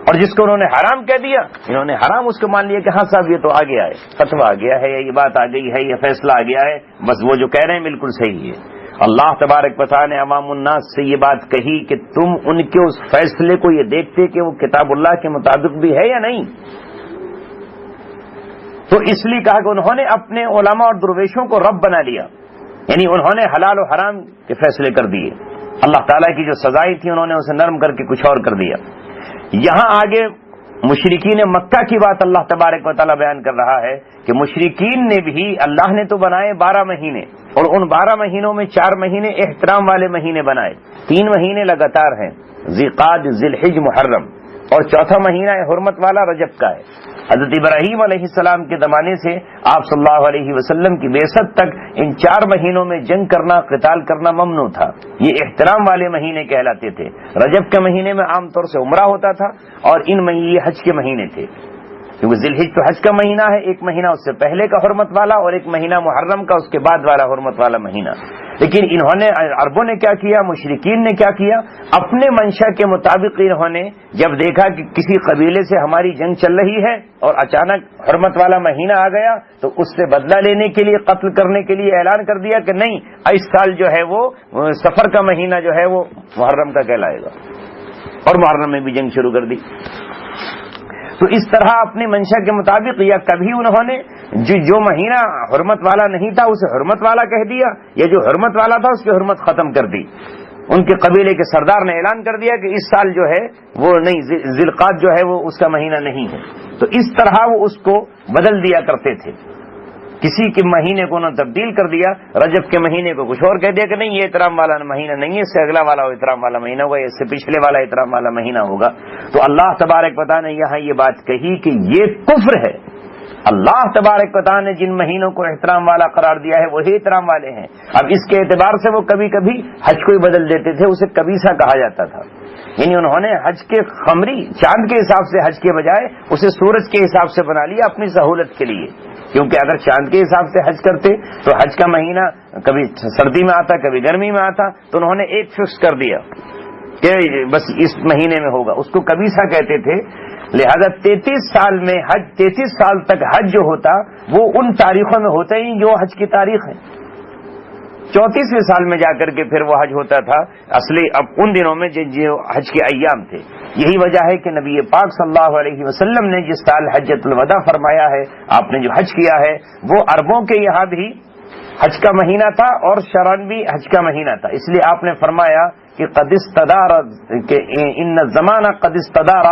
اور جس کو انہوں نے حرام کہہ دیا انہوں نے حرام اس کو مان لیا کہ ہاں صاحب یہ تو آ گیا ہے، فتویٰ آ گیا ہے، یہ بات آ گئی ہے، یہ فیصلہ آ گیا ہے، بس وہ جو کہہ رہے ہیں بالکل صحیح ہے. اللہ تبارک و تعالیٰ نے عوام الناس سے یہ بات کہی کہ تم ان کے اس فیصلے کو یہ دیکھتے کہ وہ کتاب اللہ کے مطابق بھی ہے یا نہیں. تو اس لیے کہا کہ انہوں نے اپنے علماء اور درویشوں کو رب بنا لیا، یعنی انہوں نے حلال و حرام کے فیصلے کر دیے. اللہ تعالیٰ کی جو سزائیں تھی انہوں نے اسے نرم کر کے کچھ اور کر دیا. یہاں آگے مشرکین مکہ کی بات اللہ تبارک و تعالیٰ بیان کر رہا ہے کہ مشرکین نے بھی، اللہ نے تو بنائے 12 مہینے، اور ان 12 مہینوں میں 4 مہینے احترام والے مہینے بنائے، 3 مہینے لگاتار ہیں، ذی القعدہ، ذی الحجہ، محرم، اور چوتھا مہینہ حرمت والا رجب کا ہے. حضرت ابراہیم علیہ السلام کے زمانے سے آپ صلی اللہ علیہ وسلم کی بعثت تک ان 4 مہینوں میں جنگ کرنا، قتال کرنا ممنوع تھا. یہ احترام والے مہینے کہلاتے تھے. رجب کے مہینے میں عام طور سے عمرہ ہوتا تھا اور ان یہ حج کے مہینے تھے. کیونکہ ذی الحج تو حج کا مہینہ ہے، ایک مہینہ اس سے پہلے کا حرمت والا اور ایک مہینہ محرم کا اس کے بعد والا حرمت والا مہینہ. لیکن انہوں نے، عربوں نے کیا کیا، مشرکین نے کیا کیا، اپنے منشا کے مطابق انہوں نے جب دیکھا کہ کسی قبیلے سے ہماری جنگ چل رہی ہے اور اچانک حرمت والا مہینہ آ گیا تو اس سے بدلہ لینے کے لیے، قتل کرنے کے لیے اعلان کر دیا کہ نہیں، اس سال جو ہے وہ سفر کا مہینہ جو ہے وہ محرم کا کہلائے گا، اور محرم میں بھی جنگ شروع کر دی. تو اس طرح اپنی منشا کے مطابق، یا کبھی انہوں نے جو مہینہ حرمت والا نہیں تھا اسے حرمت والا کہہ دیا، یا جو حرمت والا تھا اس کی حرمت ختم کر دی. ان کے قبیلے کے سردار نے اعلان کر دیا کہ اس سال جو ہے وہ نہیں، ذی القعدہ جو ہے وہ اس کا مہینہ نہیں ہے. تو اس طرح وہ اس کو بدل دیا کرتے تھے. کسی کے مہینے کو انہوں نے تبدیل کر دیا، رجب کے مہینے کو کچھ اور کہہ دیا کہ نہیں یہ احترام والا مہینہ نہیں ہے، اس سے اگلا والا احترام والا مہینہ ہوگا، اس سے پچھلے والا احترام والا مہینہ ہوگا. تو اللہ تبارک و تعالی نے یہاں یہ بات کہی کہ یہ کفر ہے. اللہ تبارک و تعالی نے جن مہینوں کو احترام والا قرار دیا ہے وہی احترام والے ہیں. اب اس کے اعتبار سے وہ کبھی کبھی حج کو ہی بدل دیتے تھے، اسے کبیسہ کہا جاتا تھا. یعنی انہوں نے حج کے قمری چاند کے حساب سے حج کے بجائے اسے سورج کے حساب سے بنا لیا اپنی سہولت کے لیے. کیونکہ اگر چاند کے حساب سے حج کرتے تو حج کا مہینہ کبھی سردی میں آتا، کبھی گرمی میں آتا، تو انہوں نے ایک فکس کر دیا کہ بس اس مہینے میں ہوگا. اس کو کبیسہ کہتے تھے. لہذا 33 سال میں حج، 33 سال تک حج جو ہوتا وہ ان تاریخوں میں ہوتا ہی جو حج کی تاریخ ہے. 34ویں سال میں جا کر کے پھر وہ حج ہوتا تھا اصلی. اب ان دنوں میں جو حج کے ایام تھے، یہی وجہ ہے کہ نبی پاک صلی اللہ علیہ وسلم نے جس سال حجۃ الوداع فرمایا ہے، آپ نے جو حج کیا ہے، وہ عربوں کے یہاں بھی حج کا مہینہ تھا اور شرعاً بھی حج کا مہینہ تھا. اس لیے آپ نے فرمایا کہ قد استدار، کہ ان الزمانہ قد استدار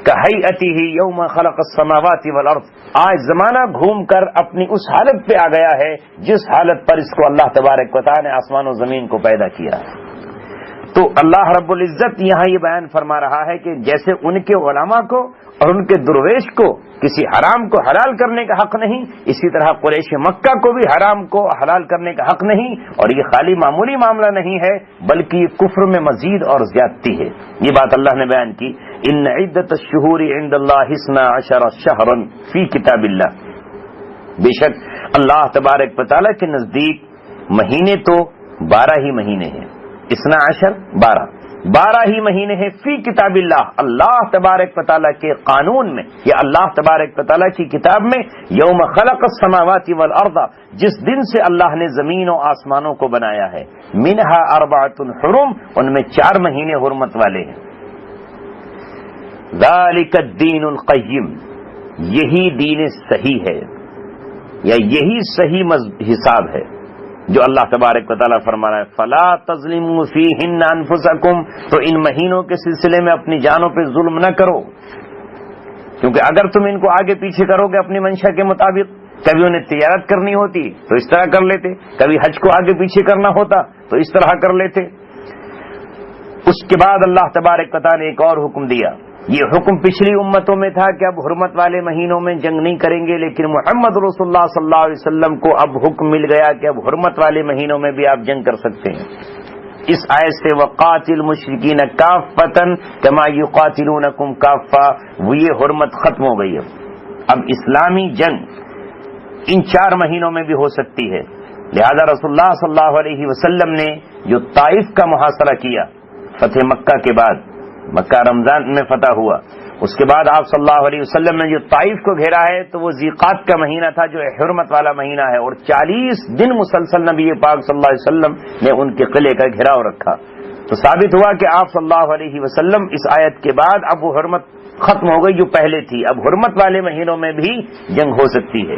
کہیئتہ یوم خلق السماوات والارض. آج زمانہ گھوم کر اپنی اس حالت پہ آ گیا ہے جس حالت پر اس کو اللہ تبارک و تعالی نے آسمان و زمین کو پیدا کیا ہے. تو اللہ رب العزت یہاں یہ بیان فرما رہا ہے کہ جیسے ان کے علماء کو اور ان کے درویش کو کسی حرام کو حلال کرنے کا حق نہیں، اسی طرح قریش مکہ کو بھی حرام کو حلال کرنے کا حق نہیں. اور یہ خالی معمولی معاملہ نہیں ہے بلکہ یہ کفر میں مزید اور زیادتی ہے. یہ بات اللہ نے بیان کی. ان عدت الشہور عند اللہ 12 شہرا فی کتاب اللہ. بے شک اللہ تبارک و تعالی کے نزدیک مہینے تو 12 ہی مہینے ہیں. 12 ہی مہینے ہیں فی کتاب اللہ، اللہ تبارک و تعالیٰ کے قانون میں، یا اللہ تبارک و تعالیٰ کی کتاب میں. یوم خلق السماوات والارض، جس دن سے اللہ نے زمین و آسمانوں کو بنایا ہے. منہا 4 حرم، ان میں 4 مہینے حرمت والے ہیں. ذالک الدین القیم، یہی دین صحیح ہے یا یہی صحیح حساب ہے جو اللہ تبارک و تعالیٰ فرما رہا ہے. فلا تظلموا فیہن انفسکم، تو ان مہینوں کے سلسلے میں اپنی جانوں پہ ظلم نہ کرو. کیونکہ اگر تم ان کو آگے پیچھے کرو گے اپنی منشا کے مطابق، کبھی انہیں تجارت کرنی ہوتی تو اس طرح کر لیتے، کبھی حج کو آگے پیچھے کرنا ہوتا تو اس طرح کر لیتے. اس کے بعد اللہ تبارک و تعالیٰ نے ایک اور حکم دیا. یہ حکم پچھلی امتوں میں تھا کہ اب حرمت والے مہینوں میں جنگ نہیں کریں گے، لیکن محمد رسول اللہ صلی اللہ علیہ وسلم کو اب حکم مل گیا کہ اب حرمت والے مہینوں میں بھی آپ جنگ کر سکتے ہیں. اس آیت سے وقاتل المشرکین کافۃ کما یقاتلونکم کافہ، وہ یہ حرمت ختم ہو گئی. اب اسلامی جنگ ان 4 مہینوں میں بھی ہو سکتی ہے. لہذا رسول اللہ صلی اللہ علیہ وسلم نے جو طائف کا محاصرہ کیا فتح مکہ کے بعد، مکہ رمضان میں فتح ہوا، اس کے بعد آپ صلی اللہ علیہ وسلم نے جو طائف کو گھیرا ہے تو وہ ذیقات کا مہینہ تھا جو حرمت والا مہینہ ہے، اور 40 دن مسلسل نبی پاک صلی اللہ علیہ وسلم نے ان کے قلعے کا گھیراؤ رکھا. تو ثابت ہوا کہ آپ صلی اللہ علیہ وسلم اس آیت کے بعد اب وہ حرمت ختم ہو گئی جو پہلے تھی. اب حرمت والے مہینوں میں بھی جنگ ہو سکتی ہے.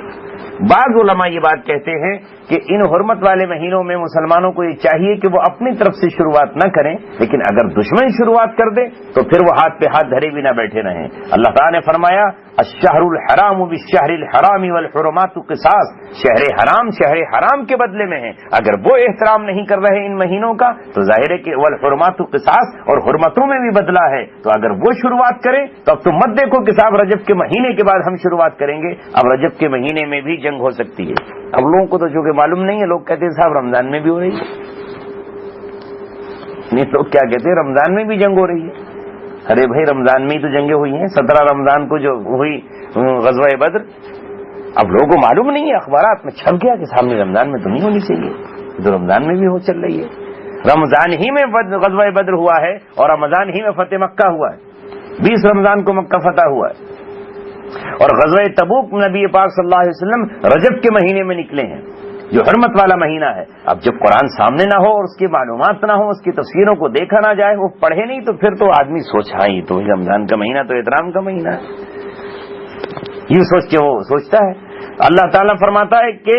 بعض علماء یہ بات کہتے ہیں کہ ان حرمت والے مہینوں میں مسلمانوں کو یہ چاہیے کہ وہ اپنی طرف سے شروعات نہ کریں، لیکن اگر دشمن شروعات کر دے تو پھر وہ ہاتھ پہ ہاتھ دھرے بھی نہ بیٹھے رہیں. اللہ تعالیٰ نے فرمایا الشہر الحرام بالشہر الحرام والحرمات قصاص، شہر حرام کے بدلے میں ہیں. اگر وہ احترام نہیں کر رہے ان مہینوں کا تو ظاہر ہے کہ والحرمات قصاص، اور حرمتوں میں بھی بدلہ ہے. تو اگر وہ شروعات کریں تو اب تو مت دیکھو کہ صاحب رجب کے مہینے کے بعد ہم شروعات کریں گے. اب رجب کے مہینے میں بھی جنگ ہو سکتی ہے. اب لوگوں کو تو چونکہ معلوم نہیں ہے، لوگ کہتے ہیں صاحب رمضان میں بھی ہو رہی ہے. نہیں، لوگ کیا کہتے ہیں رمضان میں بھی جنگ ہو رہی ہے. ارے بھائی رمضان میں ہی تو جنگیں ہوئی ہیں، 17 رمضان کو جو ہوئی غزوہ بدر، اب لوگوں کو معلوم نہیں ہے، اخبارات میں چھپ گیا کہ سامنے رمضان میں تو نہیں ہونی چاہیے، تو رمضان میں بھی ہو چل رہی ہے۔ رمضان ہی میں غزوہ بدر ہوا ہے اور رمضان ہی میں فتح مکہ ہوا ہے، 20 رمضان کو مکہ فتح ہوا ہے، اور غزوہ تبوک نبی پاک صلی اللہ علیہ وسلم رجب کے مہینے میں نکلے ہیں جو حرمت والا مہینہ ہے۔ اب جب قرآن سامنے نہ ہو اور اس کی معلومات نہ ہو، اس کی تفسیروں کو دیکھا نہ جائے، وہ پڑھے نہیں، تو پھر تو آدمی سوچا ہی تو رمضان کا مہینہ تو احترام کا مہینہ ہے، یہ سوچ کے وہ سوچتا ہے۔ اللہ تعالیٰ فرماتا ہے کہ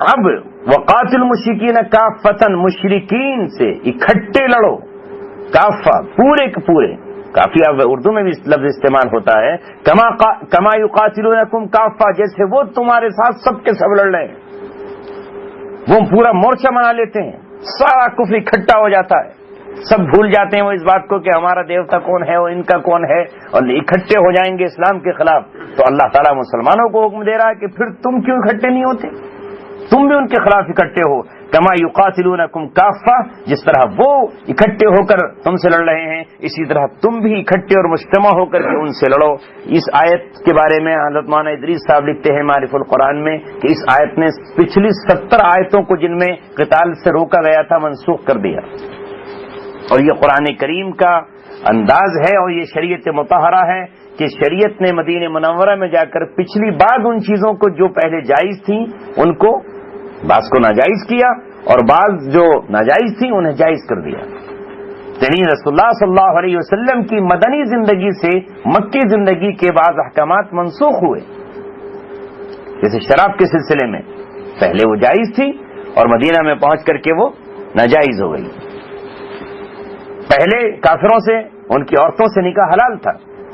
اب وقاتل المشرکین کافۃ، مشرکین سے اکٹھے لڑو، کافہ پورے کے پورے، کافی اب اردو میں بھی لفظ استعمال ہوتا ہے، کما یقاتلونکم کافہ، جیسے وہ تمہارے ساتھ سب کے سب لڑ رہے ہیں، وہ پورا مورچہ بنا لیتے ہیں، سارا کفر اکٹھا ہو جاتا ہے، سب بھول جاتے ہیں وہ اس بات کو کہ ہمارا دیوتا کون ہے اور ان کا کون ہے، اور اکٹھے ہو جائیں گے اسلام کے خلاف۔ تو اللہ تعالیٰ مسلمانوں کو حکم دے رہا ہے کہ پھر تم کیوں اکٹھے نہیں ہوتے، تم بھی ان کے خلاف اکٹھے ہو، کما یقاتلونکم کافہ، جس طرح وہ اکٹھے ہو کر تم سے لڑ رہے ہیں، اسی طرح تم بھی اکٹھے اور مجتمع ہو کر کے ان سے لڑو۔ اس آیت کے بارے میں حضرت مولانا ادریس صاحب لکھتے ہیں معرف القرآن میں کہ اس آیت نے پچھلی 70 آیتوں کو جن میں قتال سے روکا گیا تھا منسوخ کر دیا، اور یہ قرآن کریم کا انداز ہے اور یہ شریعت مطہرہ ہے کہ شریعت نے مدینہ منورہ میں جا کر پچھلی بعض ان چیزوں کو جو پہلے جائز تھیں ان کو بعض کو ناجائز کیا، اور بعض جو ناجائز تھیں انہیں جائز کر دیا۔ یعنی رسول اللہ صلی اللہ علیہ وسلم کی مدنی زندگی سے مکی زندگی کے بعض احکامات منسوخ ہوئے، جیسے شراب کے سلسلے میں پہلے وہ جائز تھی اور مدینہ میں پہنچ کر کے وہ ناجائز ہو گئی۔ پہلے کافروں سے ان کی عورتوں سے نکاح حلال تھا،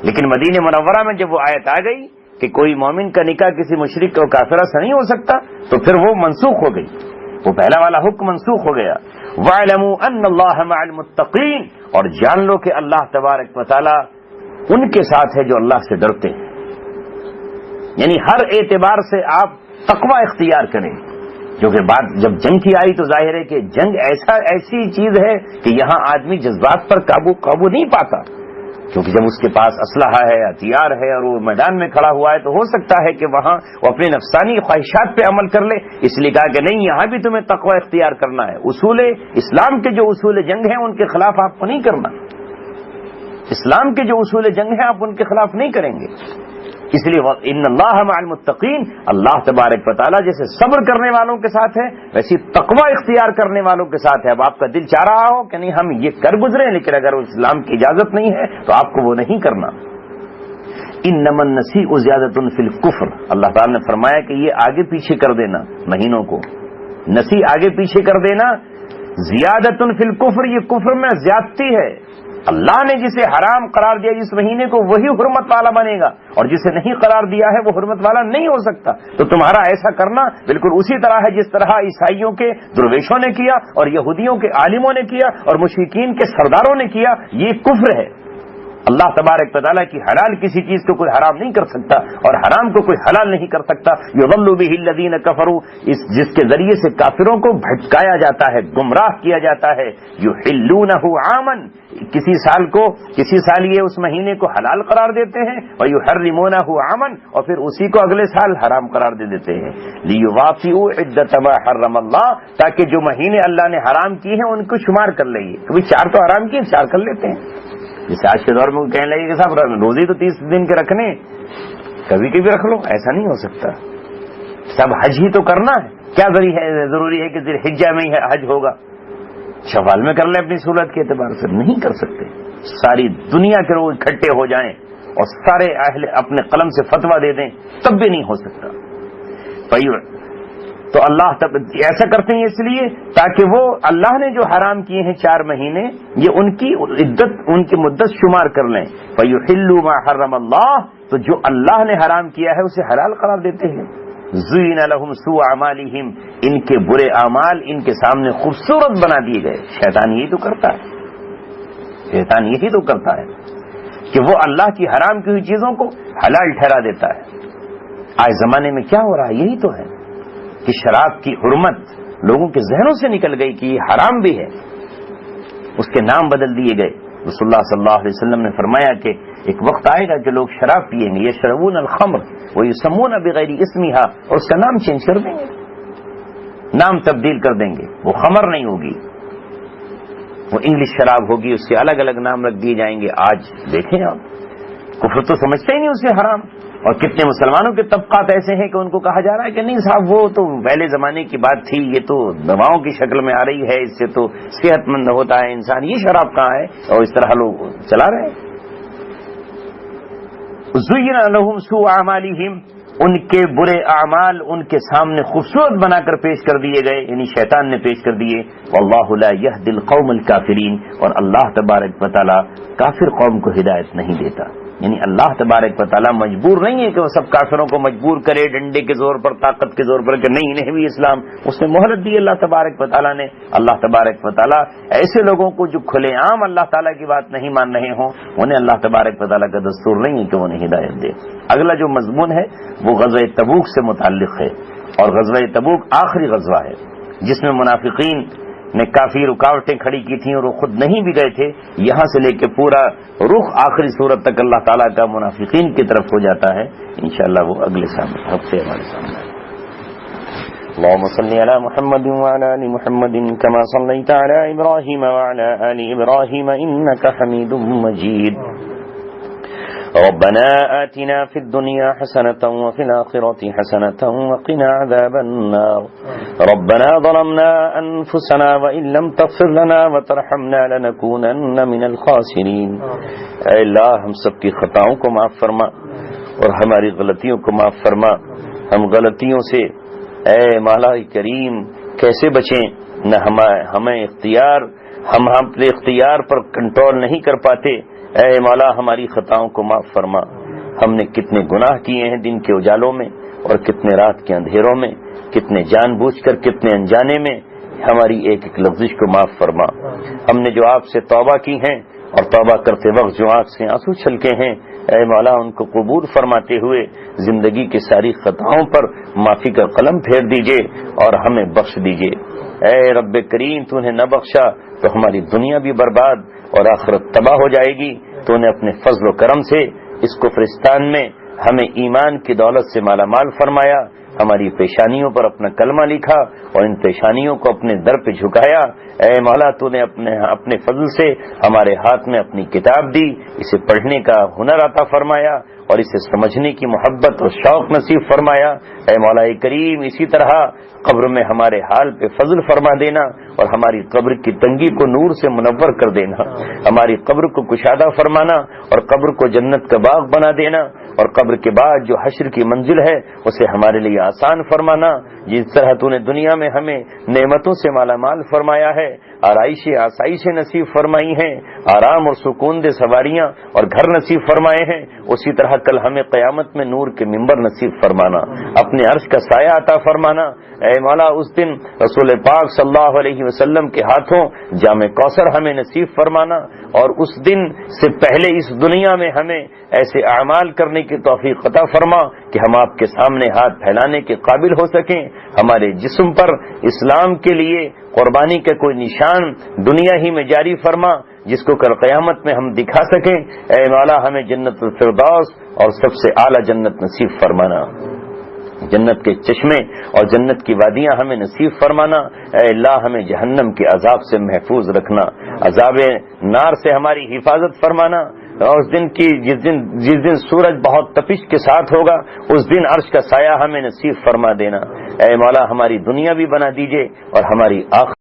لیکن مدینہ منورہ میں جب وہ آیت آ گئی کہ کوئی مومن کا نکاح کسی مشرک اور کافرہ سے نہیں ہو سکتا، تو پھر وہ منسوخ ہو گئی، وہ پہلا والا حکم منسوخ ہو گیا۔ وَاعْلَمُوا أَنَّ اللَّهَ مَعَ الْمُتَّقِينَ، اور جان لو کہ اللہ تبارک و تعالی ان کے ساتھ ہے جو اللہ سے ڈرتے ہیں، یعنی ہر اعتبار سے آپ تقوی اختیار کریں، جو کہ بات جب جنگ کی آئی تو ظاہر ہے کہ جنگ ایسی چیز ہے کہ یہاں آدمی جذبات پر قابو نہیں پاتا، کیونکہ جب اس کے پاس اسلحہ ہے، ہتھیار ہے اور وہ میدان میں کھڑا ہوا ہے تو ہو سکتا ہے کہ وہاں وہ اپنے نفسانی خواہشات پہ عمل کر لے، اس لیے کہا کہ نہیں، یہاں بھی تمہیں تقوی اختیار کرنا ہے، اصول اسلام کے جو اصول جنگ ہیں ان کے خلاف آپ کو نہیں کرنا، اسلام کے جو اصول جنگ ہیں آپ ان کے خلاف نہیں کریں گے۔ اس لیے ان اللہ مع المتقین، اللہ تبارک و تعالیٰ جیسے صبر کرنے والوں کے ساتھ ہے ویسی تقوی اختیار کرنے والوں کے ساتھ ہے۔ اب آپ کا دل چاہ رہا ہو کہ نہیں ہم یہ کر گزرے، لیکن اگر اسلام کی اجازت نہیں ہے تو آپ کو وہ نہیں کرنا۔ انما النسیء زیادۃ فی الکفر، اللہ تعالیٰ نے فرمایا کہ یہ آگے پیچھے کر دینا مہینوں کو، نسی آگے پیچھے کر دینا، زیادۃ فی الکفر، یہ کفر میں زیادتی ہے۔ اللہ نے جسے حرام قرار دیا جس مہینے کو وہی حرمت والا بنے گا، اور جسے نہیں قرار دیا ہے وہ حرمت والا نہیں ہو سکتا۔ تو تمہارا ایسا کرنا بالکل اسی طرح ہے جس طرح عیسائیوں کے درویشوں نے کیا اور یہودیوں کے عالموں نے کیا اور مشرکین کے سرداروں نے کیا، یہ کفر ہے۔ اللہ تبارک و تعالیٰ کی حلال کسی چیز کو کوئی حرام نہیں کر سکتا اور حرام کو کوئی حلال نہیں کر سکتا۔ یضل بہ الذین کفروا، جس کے ذریعے سے کافروں کو بھٹکایا جاتا ہے، گمراہ کیا جاتا ہے۔ یحلونہ عاما، کسی سال یہ اس مہینے کو حلال قرار دیتے ہیں، ویحرمونہ عاما، اور پھر اسی کو اگلے سال حرام قرار دے دیتے ہیں۔ لیواطئوا عدۃ ما حرم اللہ، تاکہ جو مہینے اللہ نے حرام کیے ہیں ان کو شمار کر لیں۔ کبھی 4 تو حرام کیے، 4 کر لیتے ہیں۔ جیسے آج کے دور میں کہنے لگے کہ صاحب روزی تو 30 دن کے رکھنے، کبھی کبھی رکھ لو، ایسا نہیں ہو سکتا۔ سب حج ہی تو کرنا ہے، کیا ضروری ہے کہ ذی الحجہ میں ہی حج ہوگا؟ شوال میں کر لیں اپنی صورت کے اعتبار سے، نہیں کر سکتے۔ ساری دنیا کے لوگ اکٹھے ہو جائیں اور سارے اہل اپنے قلم سے فتویٰ دے دیں تب بھی نہیں ہو سکتا۔ تو اللہ ایسا کرتے ہیں اس لیے تاکہ وہ اللہ نے جو حرام کیے ہیں 4 مہینے، یہ ان کی مدت شمار کر لیں۔ فَيُحِلُّوا مَا حَرَّمَ اللَّهُ، تو جو اللہ نے حرام کیا ہے اسے حلال قرار دیتے ہیں۔ زُيِّنَ لَهُمْ سُوءُ أَعْمَالِهِمْ، ان کے برے اعمال ان کے سامنے خوبصورت بنا دیے گئے۔ شیطان یہی تو کرتا ہے، شیطان یہی تو کرتا ہے کہ وہ اللہ کی حرام کی ہوئی چیزوں کو حلال ٹھہرا دیتا ہے۔ آج زمانے میں کیا ہو رہا ہے؟ یہی تو ہے کہ شراب کی حرمت لوگوں کے ذہنوں سے نکل گئی کہ یہ حرام بھی ہے، اس کے نام بدل دیے گئے، رسول اللہ صلی اللہ علیہ وسلم نے فرمایا کہ ایک وقت آئے گا کہ لوگ شراب پیئیں گے، یشربون الخمر ویسمون بغیر اسمہا، اور اس کا نام چینج کر دیں گے، نام تبدیل کر دیں گے، وہ خمر نہیں ہوگی، وہ انگلش شراب ہوگی، اس کے الگ الگ نام رکھ دیے جائیں گے۔ آج دیکھیں آپ کفر تو سمجھتے ہی نہیں اسے حرام، اور کتنے مسلمانوں کے طبقات ایسے ہیں کہ ان کو کہا جا رہا ہے کہ نہیں صاحب وہ تو پہلے زمانے کی بات تھی، یہ تو دواؤں کی شکل میں آ رہی ہے، اس سے تو صحت مند ہوتا ہے انسان، یہ شراب کہاں ہے، اور اس طرح لوگ چلا رہے ہیں۔ زُيِّنَ لَهُمْ سُوءُ أَعْمَالِهِمْ، ان کے برے اعمال ان کے سامنے خوبصورت بنا کر پیش کر دیے گئے، یعنی شیطان نے پیش کر دیے۔ وَاللَّهُ لَا يَهْدِي الْقَوْمَ الْكَافِرِينَ، اور اللہ تبارک و تعالی کافر قوم کو ہدایت نہیں دیتا، یعنی اللہ تبارک و تعالی مجبور نہیں ہے کہ وہ سب کافروں کو مجبور کرے ڈنڈے کے زور پر، طاقت کے زور پر کہ نہیں انہیں بھی اسلام، اس نے مہلت دی اللہ تبارک و تعالی نے۔ اللہ تبارک و تعالی ایسے لوگوں کو جو کھلے عام اللہ تعالی کی بات نہیں مان رہے ہوں، انہیں اللہ تبارک و تعالی کا دستور نہیں ہے کہ انہیں ہدایت دے۔ اگلا جو مضمون ہے وہ غزوہ تبوک سے متعلق ہے، اور غزوہ تبوک آخری غزوہ ہے جس میں منافقین نے کافی رکاوٹیں کھڑی کی تھیں اور وہ خود نہیں بھی گئے تھے، یہاں سے لے کے پورا رخ آخری صورت تک اللہ تعالیٰ کا منافقین کی طرف ہو جاتا ہے۔ انشاءاللہ وہ اگلے ہفتے ہمارے سامنے ہے۔ اللهم صل على محمد وعلى آل محمد كما صليت على إبراهيم وعلى آل إبراهيم إنك حميد مجيد۔ ربنا آتنا في الدنيا حسنة وفي الآخرة حسنة وقنا عذاب النار۔ ربنا ظلمنا أنفسنا وإن لم تغفر لنا وترحمنا لنكونن من الخاسرين۔ اے اللہ ہم سب کی خطاؤں کو معاف فرما اور ہماری غلطیوں کو معاف فرما۔ ہم غلطیوں سے اے مولا کریم کیسے بچیں؟ نہ ہمیں اختیار، ہم اپنے اختیار پر کنٹرول نہیں کر پاتے۔ اے مولا ہماری خطاؤں کو معاف فرما۔ ہم نے کتنے گناہ کیے ہیں دن کے اجالوں میں اور کتنے رات کے اندھیروں میں، کتنے جان بوجھ کر کتنے انجانے میں، ہماری ایک ایک لفظ کو معاف فرما۔ ہم نے جو آپ سے توبہ کی ہیں اور توبہ کرتے وقت جو آنکھ سے آنسو چھلکے ہیں، اے مولا ان کو قبول فرماتے ہوئے زندگی کی ساری خطاؤں پر معافی کا قلم پھیر دیجئے اور ہمیں بخش دیجئے۔ اے رب کریم تو نے نہ بخشا تو ہماری دنیا بھی برباد اور آخرت تباہ ہو جائے گی۔ تو نے اپنے فضل و کرم سے اس کفرستان میں ہمیں ایمان کی دولت سے مالا مال فرمایا، ہماری پیشانیوں پر اپنا کلمہ لکھا اور ان پیشانیوں کو اپنے در پہ جھکایا۔ اے مولا تو نے اپنے فضل سے ہمارے ہاتھ میں اپنی کتاب دی، اسے پڑھنے کا ہنر عطا فرمایا اور اسے سمجھنے کی محبت اور شوق نصیب فرمایا۔ اے مولا کریم اسی طرح قبر میں ہمارے حال پہ فضل فرما دینا اور ہماری قبر کی تنگی کو نور سے منور کر دینا، ہماری قبر کو کشادہ فرمانا اور قبر کو جنت کا باغ بنا دینا، اور قبر کے بعد جو حشر کی منزل ہے اسے ہمارے لیے آسان فرمانا۔ جس طرح تو نے دنیا میں ہمیں نعمتوں سے مالا مال فرمایا ہے، آرائش آسائش نصیب فرمائی ہیں، آرام اور سکون دہ سواریاں اور گھر نصیب فرمائے ہیں، اسی طرح کل ہمیں قیامت میں نور کے ممبر نصیب فرمانا، اپنے عرش کا سایہ عطا فرمانا۔ اے مولا اس دن رسول پاک صلی اللہ علیہ وسلم کے ہاتھوں جام کوثر ہمیں نصیب فرمانا، اور اس دن سے پہلے اس دنیا میں ہمیں ایسے اعمال کرنے کی توفیق عطا فرما کہ ہم آپ کے سامنے ہاتھ پھیلانے کے قابل ہو سکیں، ہمارے جسم پر اسلام کے لیے قربانی کا کوئی نشان دنیا ہی میں جاری فرما جس کو کل قیامت میں ہم دکھا سکیں۔ اے مولا ہمیں جنت الفردوس اور سب سے اعلیٰ جنت نصیب فرمانا، جنت کے چشمے اور جنت کی وادیاں ہمیں نصیب فرمانا۔ اے اللہ ہمیں جہنم کے عذاب سے محفوظ رکھنا، عذاب نار سے ہماری حفاظت فرمانا، اور اس دن کی جس دن سورج بہت تپش کے ساتھ ہوگا اس دن عرش کا سایہ ہمیں نصیب فرما دینا۔ اے مولا ہماری دنیا بھی بنا دیجئے اور ہماری آخرت